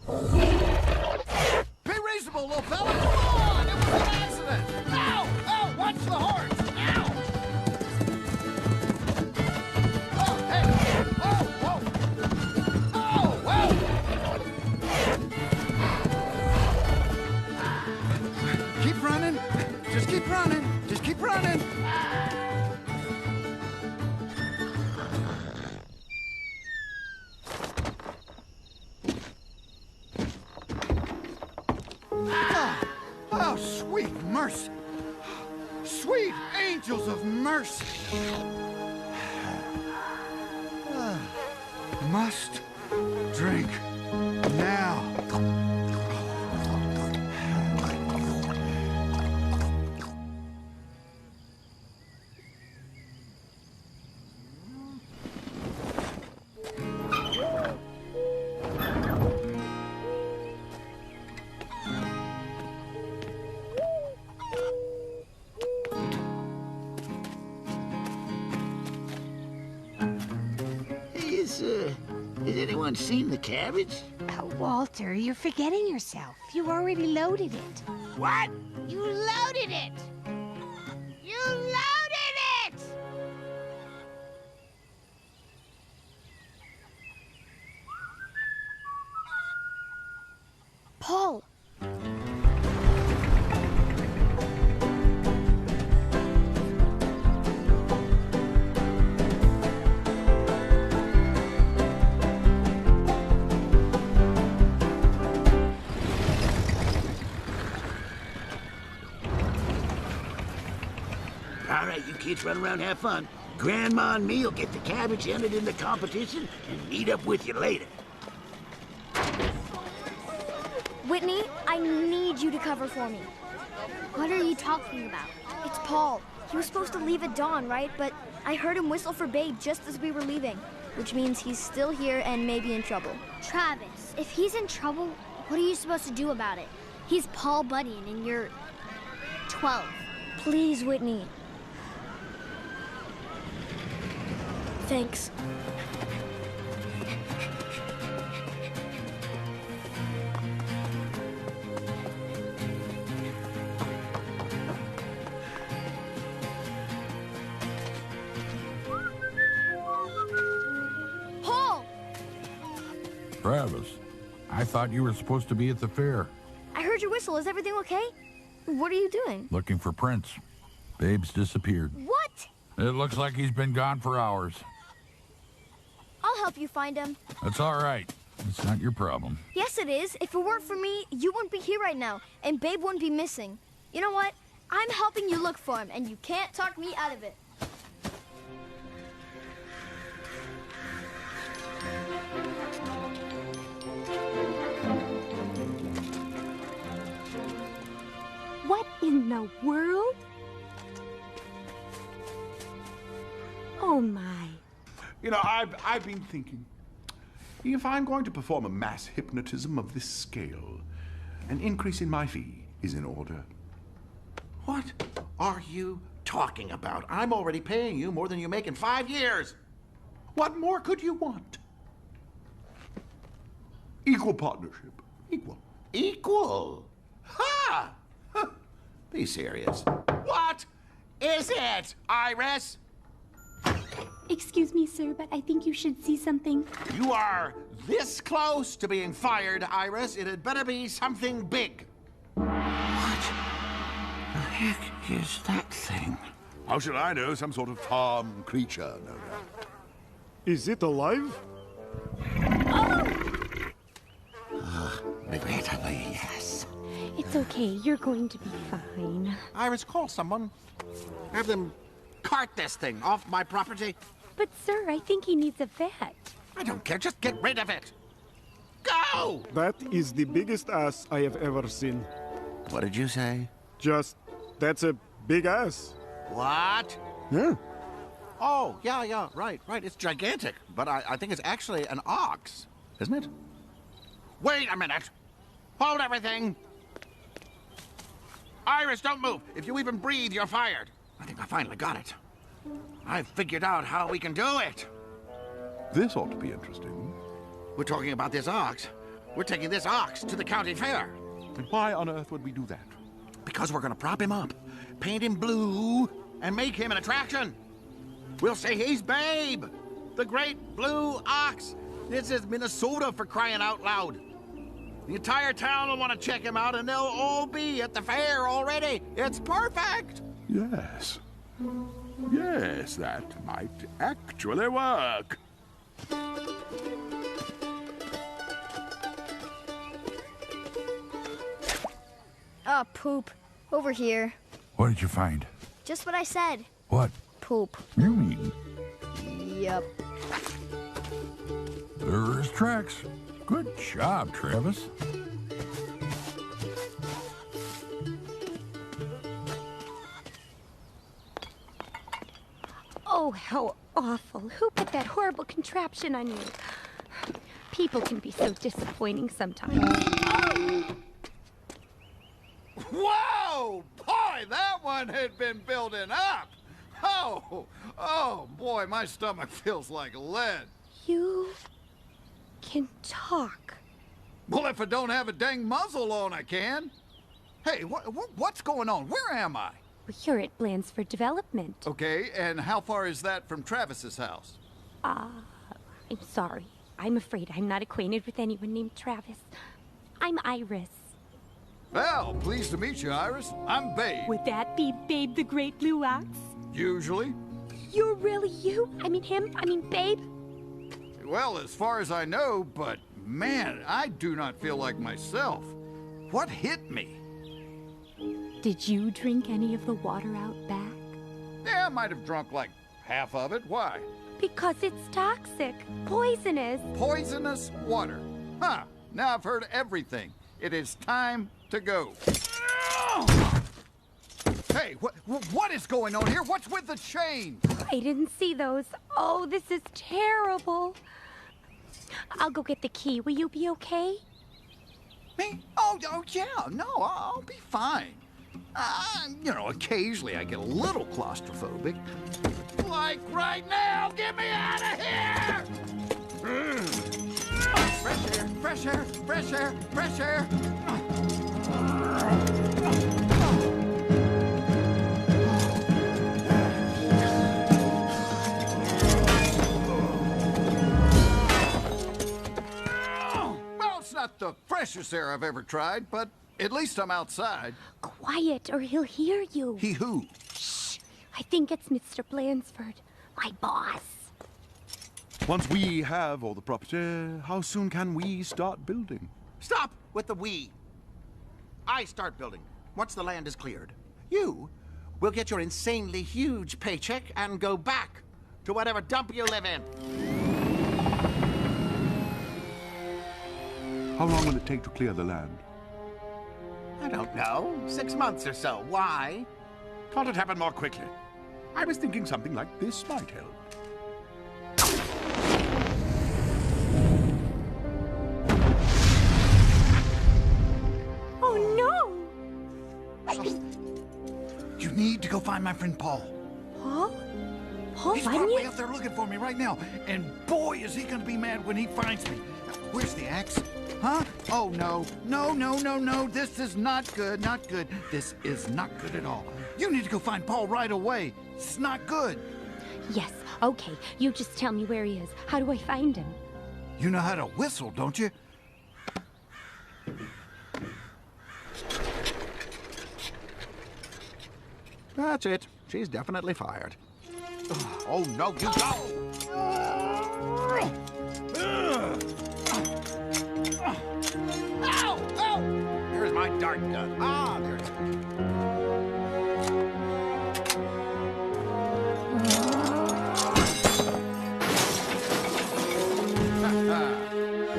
Be reasonable, little fella. Come on, it was an accident. Ow! Ow! Watch the horns! Ow! Oh, hey! Oh, whoa! Oh, whoa! Keep running. Just keep running. Just keep running. Oh, sweet mercy. Sweet angels of mercy. Must drink now. Has anyone seen the cabbage? Walter, you're forgetting yourself. You already loaded it. What? You loaded it! You loaded it! Paul! All right, you kids run around, have fun. Grandma and me'll get the cabbage entered in the competition and meet up with you later. Whitney, I need you to cover for me. What are you talking about? It's Paul. He was supposed to leave at dawn, right? But I heard him whistle for Babe just as we were leaving, which means he's still here and maybe in trouble. Travis, if he's in trouble, what are you supposed to do about it? He's Paul Bunyan and you're 12. Please, Whitney. Thanks. Paul! Travis, I thought you were supposed to be at the fair. I heard your whistle. Is everything okay? What are you doing? Looking for Prince. Babe's disappeared. What? It looks like he's been gone for hours. I'll help you find him. That's all right. It's not your problem. Yes, it is. If it weren't for me, you wouldn't be here right now, and Babe wouldn't be missing. You know what? I'm helping you look for him, and you can't talk me out of it. What in the world? Oh, my. You know, I've been thinking, if I'm going to perform a mass hypnotism of this scale, an increase in my fee is in order. What are you talking about? I'm already paying you more than you make in 5 years. What more could you want? Equal partnership. Equal. Equal? Ha! Huh. Be serious. What is it, Iris? Excuse me, sir, but I think you should see something. You are this close to being fired, Iris. It had better be something big. What the heck is that thing? How should I know? Some sort of farm creature, no doubt. Is it alive? Regrettably, yes. It's okay. You're going to be fine. Iris, call someone. Have them cart this thing off my property. But, sir, I think he needs a vet. I don't care. Just get rid of it. Go! That is the biggest ass I have ever seen. What did you say? Just, that's a big ass. What? Yeah. Oh, yeah, right. It's gigantic. But I think it's actually an ox, isn't it? Wait a minute. Hold everything. Iris, don't move. If you even breathe, you're fired. I think I finally got it. I've figured out how we can do it. This ought to be interesting. We're talking about this ox. We're taking this ox to the county fair. And why on earth would we do that? Because we're gonna prop him up, paint him blue, and make him an attraction. We'll say he's Babe, the great blue ox. This is Minnesota, for crying out loud. The entire town will want to check him out, and they'll all be at the fair already. It's perfect. Yes. Yes, that might actually work. Oh, poop. Over here. What did you find? Just what I said. What? Poop. You mean? Yep. There's tracks. Good job, Travis. Oh, how awful. Who put that horrible contraption on you? People can be so disappointing sometimes. Whoa! Boy, that one had been building up. Oh, boy, my stomach feels like lead. You can talk. Well, if I don't have a dang muzzle on, I can. Hey, what's going on? Where am I? Well, you're at Blandford Development. Okay, and how far is that from Travis's house? I'm sorry. I'm afraid I'm not acquainted with anyone named Travis. I'm Iris. Well, pleased to meet you, Iris. I'm Babe. Would that be Babe the Great Blue Ox? Usually. You're really you? I mean him? I mean Babe? Well, as far as I know, but man, I do not feel like myself. What hit me? Did you drink any of the water out back? Yeah, I might have drunk like half of it. Why? Because it's toxic. Poisonous. Poisonous water. Huh. Now I've heard everything. It is time to go. Hey, what is going on here? What's with the chain? I didn't see those. Oh, this is terrible. I'll go get the key. Will you be okay? Me? Oh yeah. No, I'll be fine. Occasionally I get a little claustrophobic. Like right now, get me out of here! Fresh air, fresh air, fresh air, fresh air. Well, it's not the freshest air I've ever tried, but at least I'm outside. Quiet, or he'll hear you. He who? Shh. I think it's Mr. Blandford, my boss. Once we have all the property, how soon can we start building? Stop with the we. I start building once the land is cleared. You will get your insanely huge paycheck and go back to whatever dump you live in. How long will it take to clear the land? I don't know. 6 months or so. Why? Can't it happen more quickly? I was thinking something like this might help. Oh, no! You need to go find my friend Paul. Paul? Paul He's Bunyan? probably out there looking for me right now. And boy, is he gonna be mad when he finds me. Where's the axe? Huh? Oh, no. No, no, no, no. This is not good. Not good. This is not good at all. You need to go find Paul right away. It's not good. Yes, okay. You just tell me where he is. How do I find him? You know how to whistle, don't you? That's it. She's definitely fired. Oh, no, you don't! Ow! Ow! Here's my dart gun. Ah, there it is.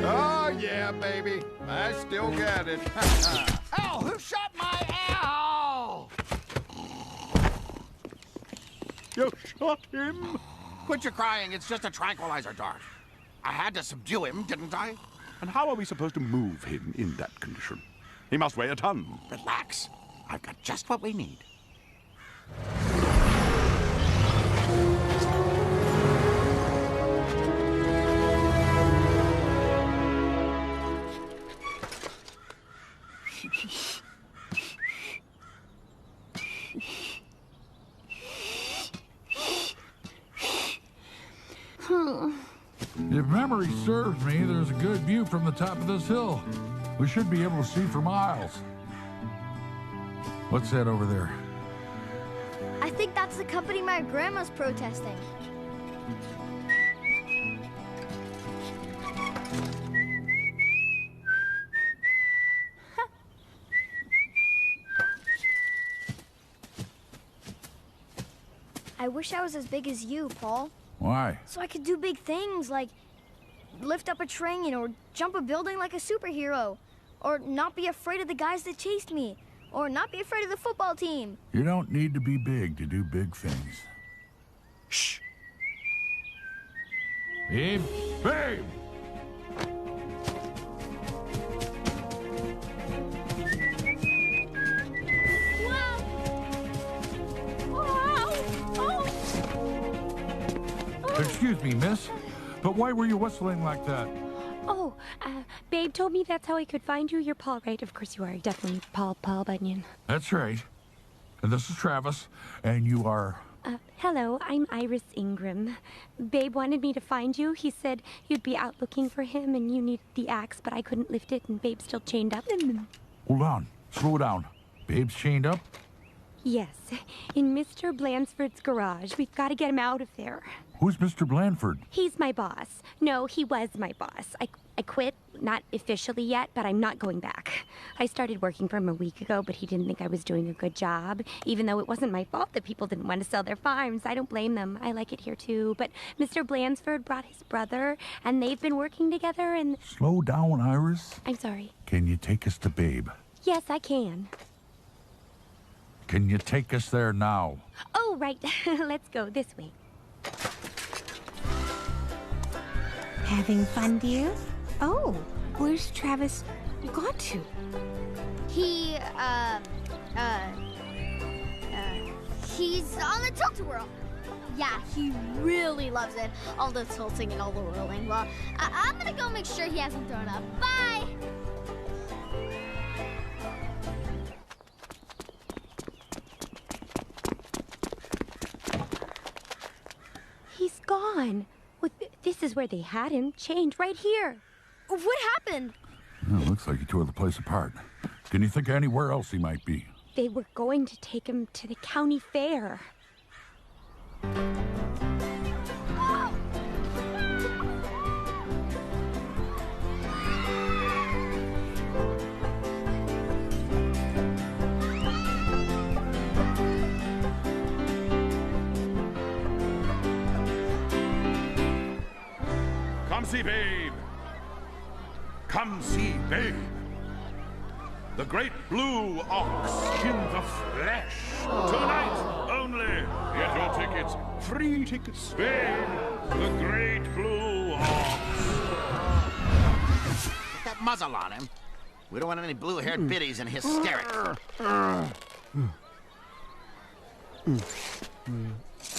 Oh, yeah, baby. I still got it. Ow! Who shot my owl? You shot him? Quit your crying. It's just a tranquilizer dart. I had to subdue him, didn't I? And how are we supposed to move him in that condition? He must weigh a ton. Relax. I've got just what we need. If memory serves me, there's a good view from the top of this hill. We should be able to see for miles. What's that over there? I think that's the company my grandma's protesting. I wish I was as big as you, Paul. Why? So I could do big things like lift up a train or jump a building like a superhero. Or not be afraid of the guys that chased me. Or not be afraid of the football team. You don't need to be big to do big things. Shh. Babe? Babe! Excuse me, miss, but why were you whistling like that? Oh, Babe told me that's how I could find you. You're Paul, right? Of course you are. Definitely Paul Bunyan. That's right. And this is Travis, and you are... Hello, I'm Iris Ingram. Babe wanted me to find you. He said you'd be out looking for him and you needed the axe, but I couldn't lift it and Babe's still chained up. Hold on. Slow down. Babe's chained up? Yes, in Mr. Blansford's garage. We've got to get him out of there. Who's Mr. Blandford? He's my boss. No, he was my boss. I quit, not officially yet, but I'm not going back. I started working for him a week ago, but he didn't think I was doing a good job, even though it wasn't my fault that people didn't want to sell their farms. I don't blame them. I like it here too. But Mr. Blansford brought his brother, and they've been working together, and... Slow down, Iris. I'm sorry. Can you take us to Babe? Yes, I can. Can you take us there now? Oh, right. Let's go this way. Having fun, dear? Oh, where's Travis got to? He's on the tilt-a-whirl. Yeah, he really loves it. All the tilting and all the whirling. Well, I'm gonna go make sure he hasn't thrown up. Bye! He's gone. Well, this is where they had him, chained right here. What happened? Well, looks like he tore the place apart. Can you think of anywhere else he might be? They were going to take him to the county fair. Come see Babe. Come see Babe. The great blue ox in the flesh. Tonight only. Get your tickets. Free tickets. Babe, the great blue ox. Put that muzzle on him. We don't want any blue-haired biddies in hysterics.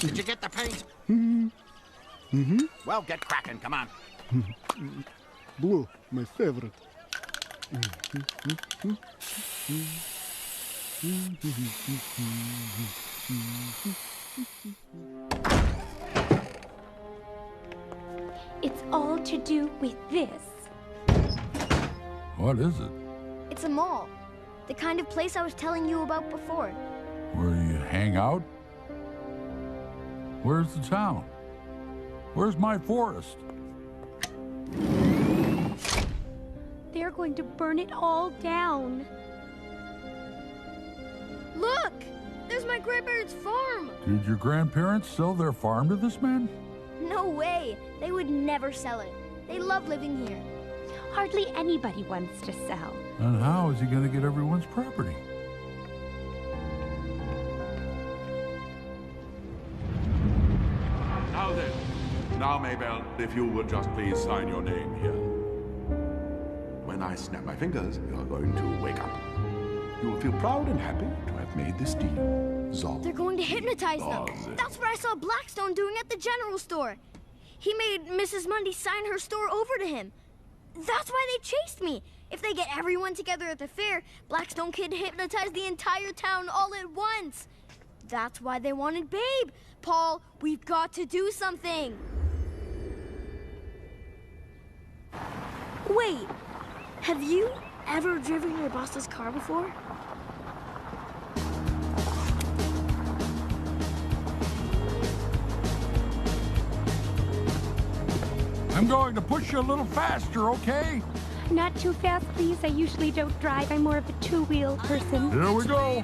Did you get the paint? Mm-hmm. Well, get cracking. Come on. Blue, my favorite. It's all to do with this. What is it? It's a mall. The kind of place I was telling you about before. Where you hang out? Where's the town? Where's my forest? They're going to burn it all down. Look! There's my grandparents' farm! Did your grandparents sell their farm to this man? No way! They would never sell it. They love living here. Hardly anybody wants to sell. And how is he going to get everyone's property? Now then. Now, Maybelle, if you would just please sign your name here. When I snap my fingers, you're going to wake up. You will feel proud and happy to have made this deal. Zol. They're going to hypnotize them. That's what I saw Blackstone doing at the general store. He made Mrs. Mundy sign her store over to him. That's why they chased me. If they get everyone together at the fair, Blackstone could hypnotize the entire town all at once. That's why they wanted Babe. Paul, we've got to do something. Wait, have you ever driven your boss's car before? I'm going to push you a little faster, okay? Not too fast, please. I usually don't drive. I'm more of a two-wheel person. Here we go.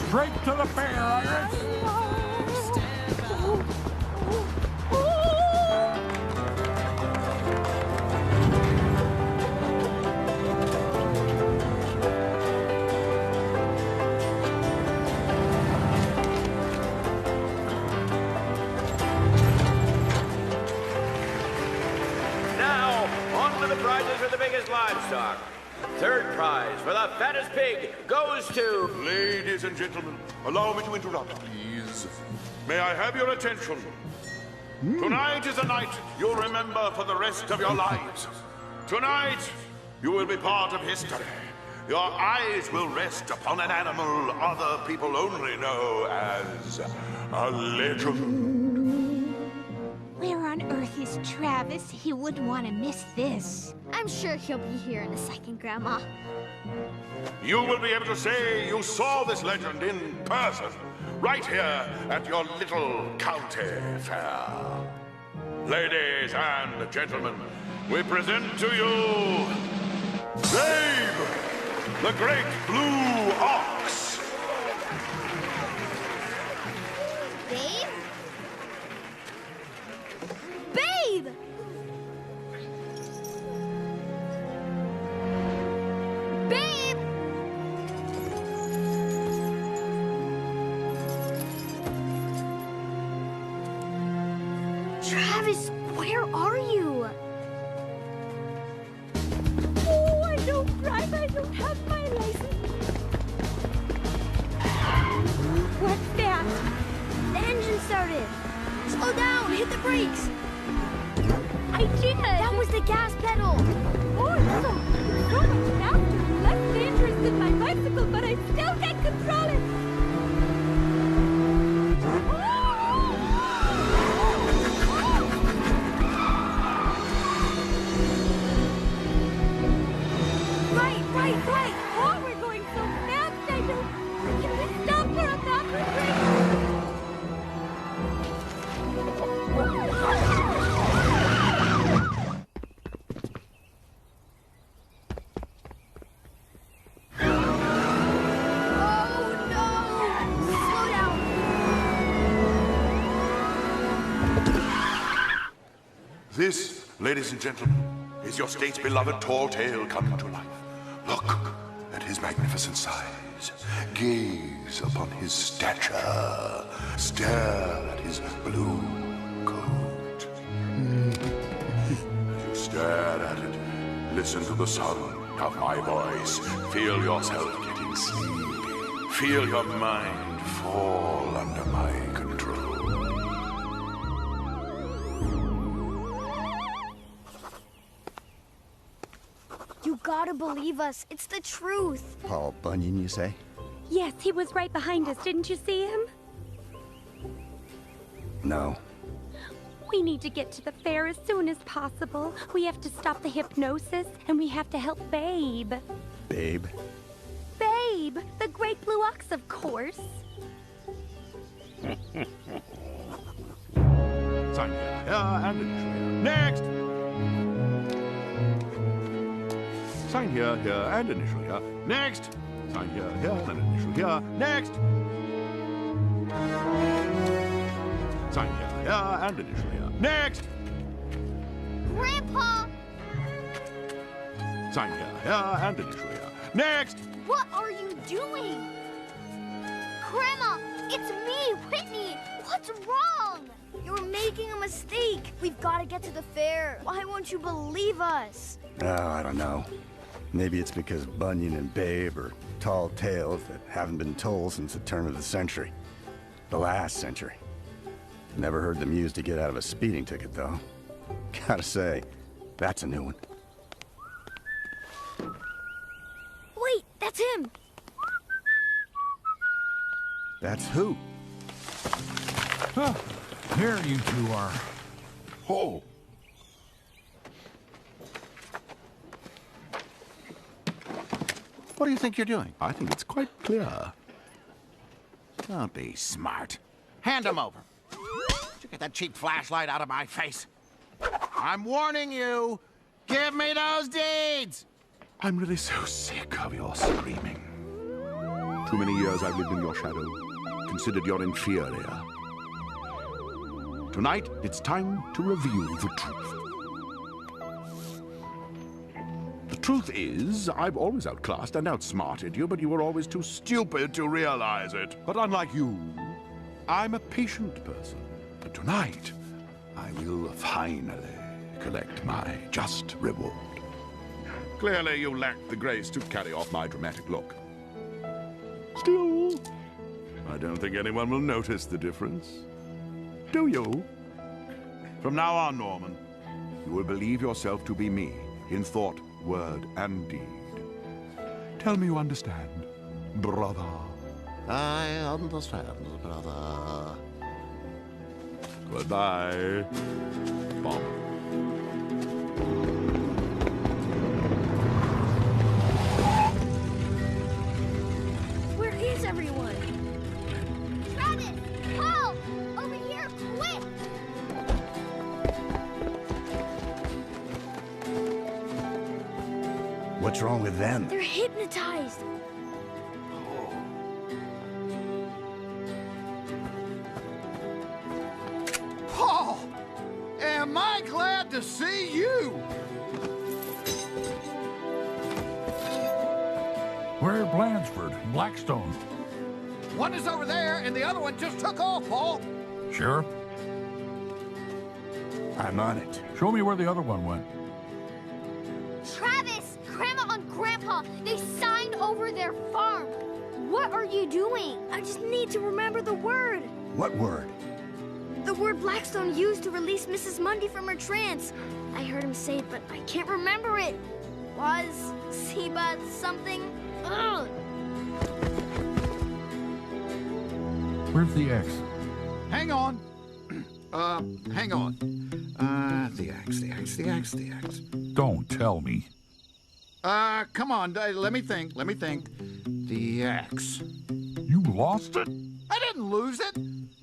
Straight to the fair, Iris. Now, on to the prizes for the biggest livestock. Third prize for the fattest pig goes to... Ladies and gentlemen, allow me to interrupt, please. May I have your attention? Tonight is a night you'll remember for the rest of your lives. Tonight, you will be part of history. Your eyes will rest upon an animal other people only know as a legend. Where on earth is Travis? He wouldn't want to miss this. I'm sure he'll be here in a second, Grandma. You will be able to say you saw this legend in person, right here at your little county fair. Ladies and gentlemen, we present to you Babe, the great blue ox. Babe? Babe! Babe! Travis, where are you? Oh, I don't drive. I don't have my license. What's that? The engine started. Slow down, hit the brakes. I did. That was the gas pedal. Oh, it's so much faster, less dangerous than my bicycle, but I still can't control it. Right. Oh, we're going so fast. I don't. Can we stop for a bathroom break? This, ladies and gentlemen, is your state's beloved tall tale coming to life. Look at his magnificent size. Gaze upon his stature. Stare at his blue coat. As you stare at it, listen to the sound of my voice. Feel yourself getting sleepy. Feel your mind fall under my control. You gotta believe us. It's the truth. Paul Bunyan, you say? Yes, he was right behind us. Didn't you see him? No. We need to get to the fair as soon as possible. We have to stop the hypnosis, and we have to help Babe. Babe? Babe! The great blue ox, of course. Sign here, and initial here. Next! Sign here, and initial here. Next! Sign here, and initial here. Next! Sign here, and initial here. Next! Grandpa! Sign here, and initial here. Next! What are you doing? Grandma, it's me, Whitney. What's wrong? You're making a mistake. We've gotta get to the fair. Why won't you believe us? Oh, I don't know. Maybe it's because Bunyan and Babe are tall tales that haven't been told since the turn of the century. The last century. Never heard them used to get out of a speeding ticket, though. Gotta say, that's a new one. Wait, that's him. That's who? Huh. Here you two are. Oh. What do you think you're doing? I think it's quite clear. Don't be smart. Hand him over. Did you get that cheap flashlight out of my face? I'm warning you. Give me those deeds! I'm really so sick of your screaming. Too many years I've lived in your shadow, considered your inferior. Tonight, it's time to reveal the truth. The truth is, I've always outclassed and outsmarted you, but you were always too stupid to realize it. But unlike you, I'm a patient person. But tonight, I will finally collect my just reward. Clearly, you lack the grace to carry off my dramatic look. Still, I don't think anyone will notice the difference. Do you? From now on, Norman, you will believe yourself to be me in thought, word, and deed. Tell me you understand, brother. I understand, brother. Goodbye, Bob. Where is everyone? Travis! Paul! Over here, quick! What's wrong with them? They're hypnotized. Paul! Am I glad to see you? Where Blanchford? Blackstone. One is over there, and the other one just took off, Paul. Sheriff? I'm on it. Show me where the other one went. Travis! Grandma and Grandpa, they signed over their farm. What are you doing? I just need to remember the word. What word? The word Blackstone used to release Mrs. Mundy from her trance. I heard him say it, but I can't remember it. Was Seba something? Ugh. Where's the X? Hang on. Hang on. The axe. Don't tell me. Come on, let me think. The axe. You lost it? I didn't lose it.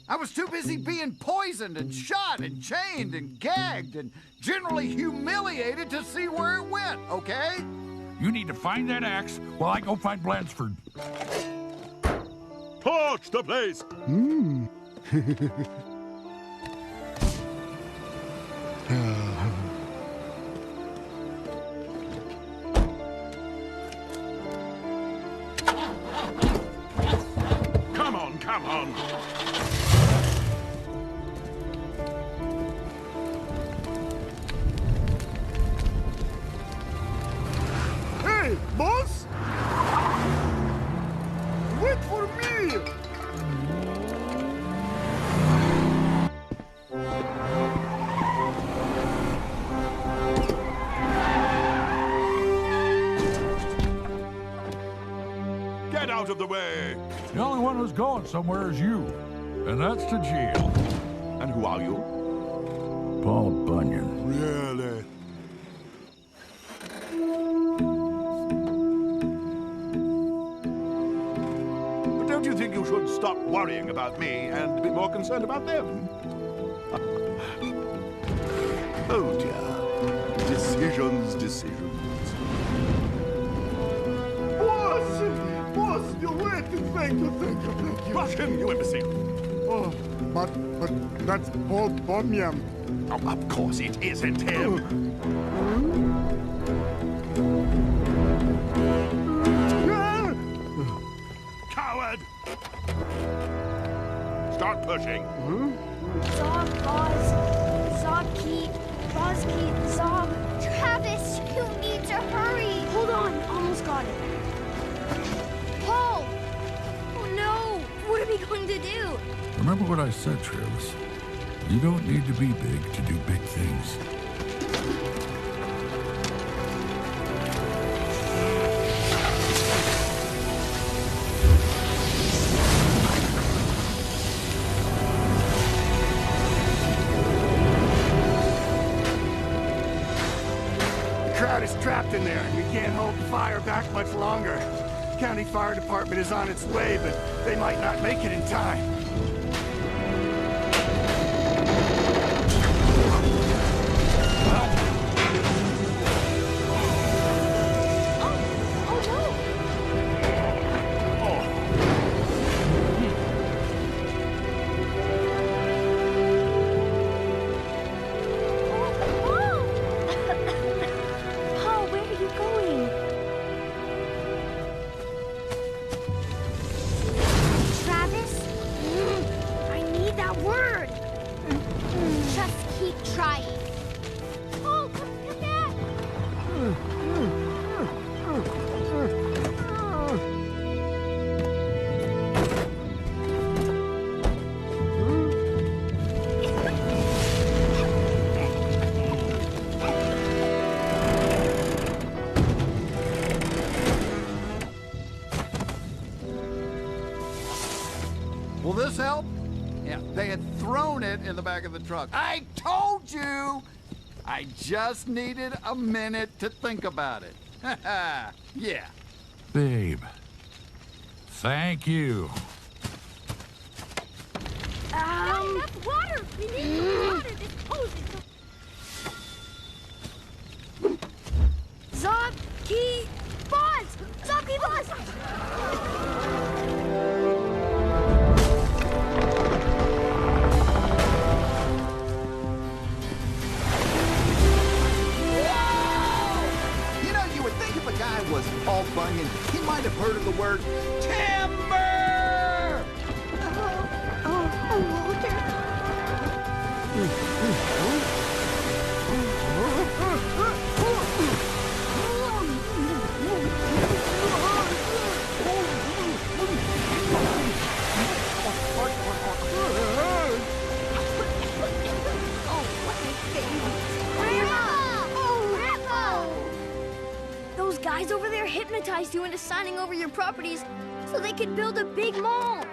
I was too busy being poisoned and shot and chained and gagged and generally humiliated to see where it went, okay? You need to find that axe while I go find Blanchford. Torch the place! Come on! Hey, boss! Wait for out of the way. The only one who's going somewhere is you, and that's to jail. And who are you? Paul Bunyan. Really? But don't you think you should stop worrying about me and be more concerned about them? Oh dear. Decisions. Boss, you wait. Thank you. Rush him, you imbecile. Oh, but that's Paul Bunyan. Oh, of course it isn't him. Coward! Start pushing. Zob, Boz, Zob. Travis, you need to hurry. Hold on, almost got it. Paul! Oh no! What are we going to do? Remember what I said, Travis. You don't need to be big to do big things. The crowd is trapped in there, and we can't hold the fire back much longer. County Fire Department is on its way, but they might not make it in time. Paul, where are you going? Travis, I need that word. Just keep trying. Oh, come back. Will this help? Yeah, they had thrown it in the back of the truck. I told you! I just needed a minute to think about it. Yeah. Babe. Thank you. Not enough water. We need more water. This hose is Zob, Key, Boz! Zob, Key, Boz! You know, you would think if a guy was Paul Bunyan, he might have heard of the word timber! Those guys over there hypnotized you into signing over your properties so they could build a big mall.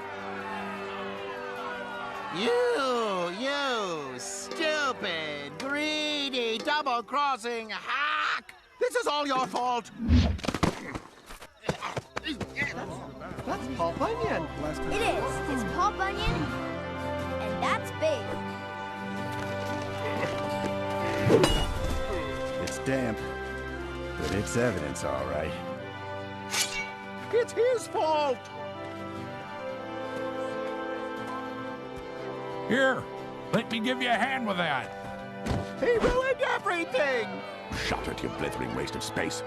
You stupid, greedy, double-crossing hack! This is all your fault! That's Paul Bunyan. It is. It's Paul Bunyan, and that's big. It's damp, but it's evidence, all right. It's his fault! Here, let me give you a hand with that. He ruined everything! Shut it, you blithering waste of space.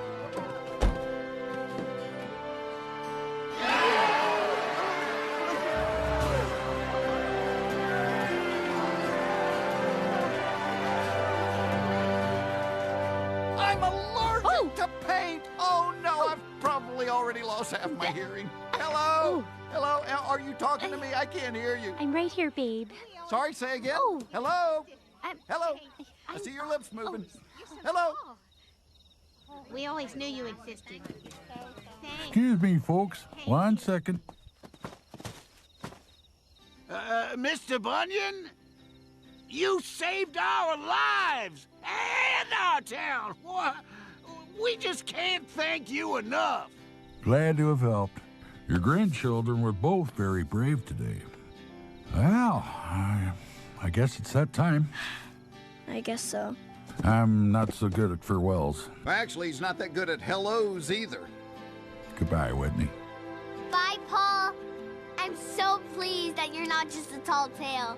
I'm allergic to paint! Oh no, I've probably already lost half my hearing. Hello? Hello? Are you talking to me? I can't hear you. I'm right here, babe. Sorry, say again? Hello? Hello? I see your lips moving. Hello? We always knew you existed. Thanks. Excuse me, folks. 1 second. Mr. Bunyan, you saved our lives and our town. We just can't thank you enough. Glad to have helped. Your grandchildren were both very brave today. Well, I guess it's that time. I guess so. I'm not so good at farewells. Actually, he's not that good at hellos either. Goodbye, Whitney. Bye, Paul. I'm so pleased that you're not just a tall tale.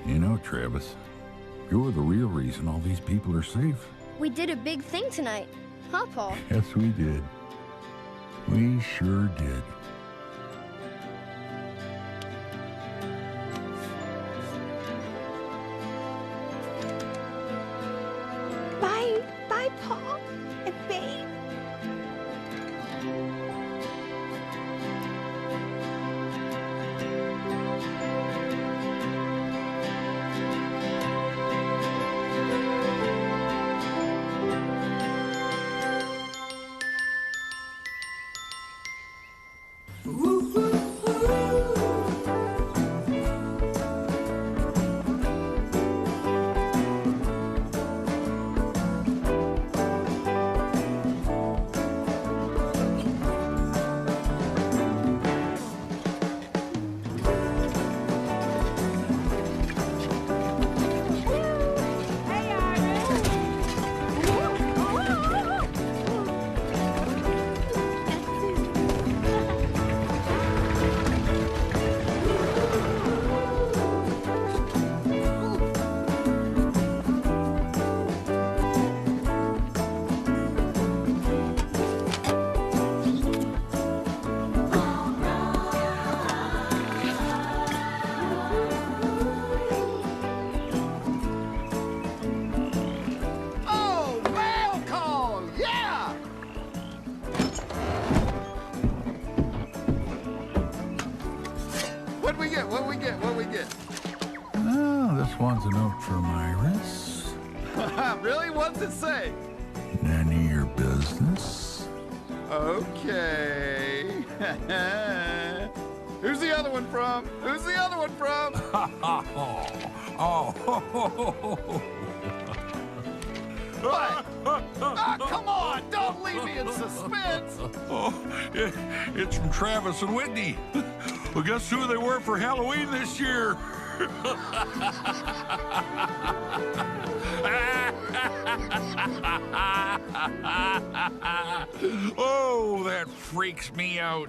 You know, Travis, you're the real reason all these people are safe. We did a big thing tonight. Huh, Paul? Yes, we did. We sure did. Bye. Bye, Paul. And Babe. Oh, mail call! Yeah! What'd we get? What'd we get? What'd we get? Oh, this one's a note from Iris. Really? What's it say? None of your business. Okay. Who's the other one from? Who's the other one from? What? Ah, come on! Don't leave me in suspense! It's from Travis and Whitney. Well, guess who they were for Halloween this year? Oh, that freaks me out.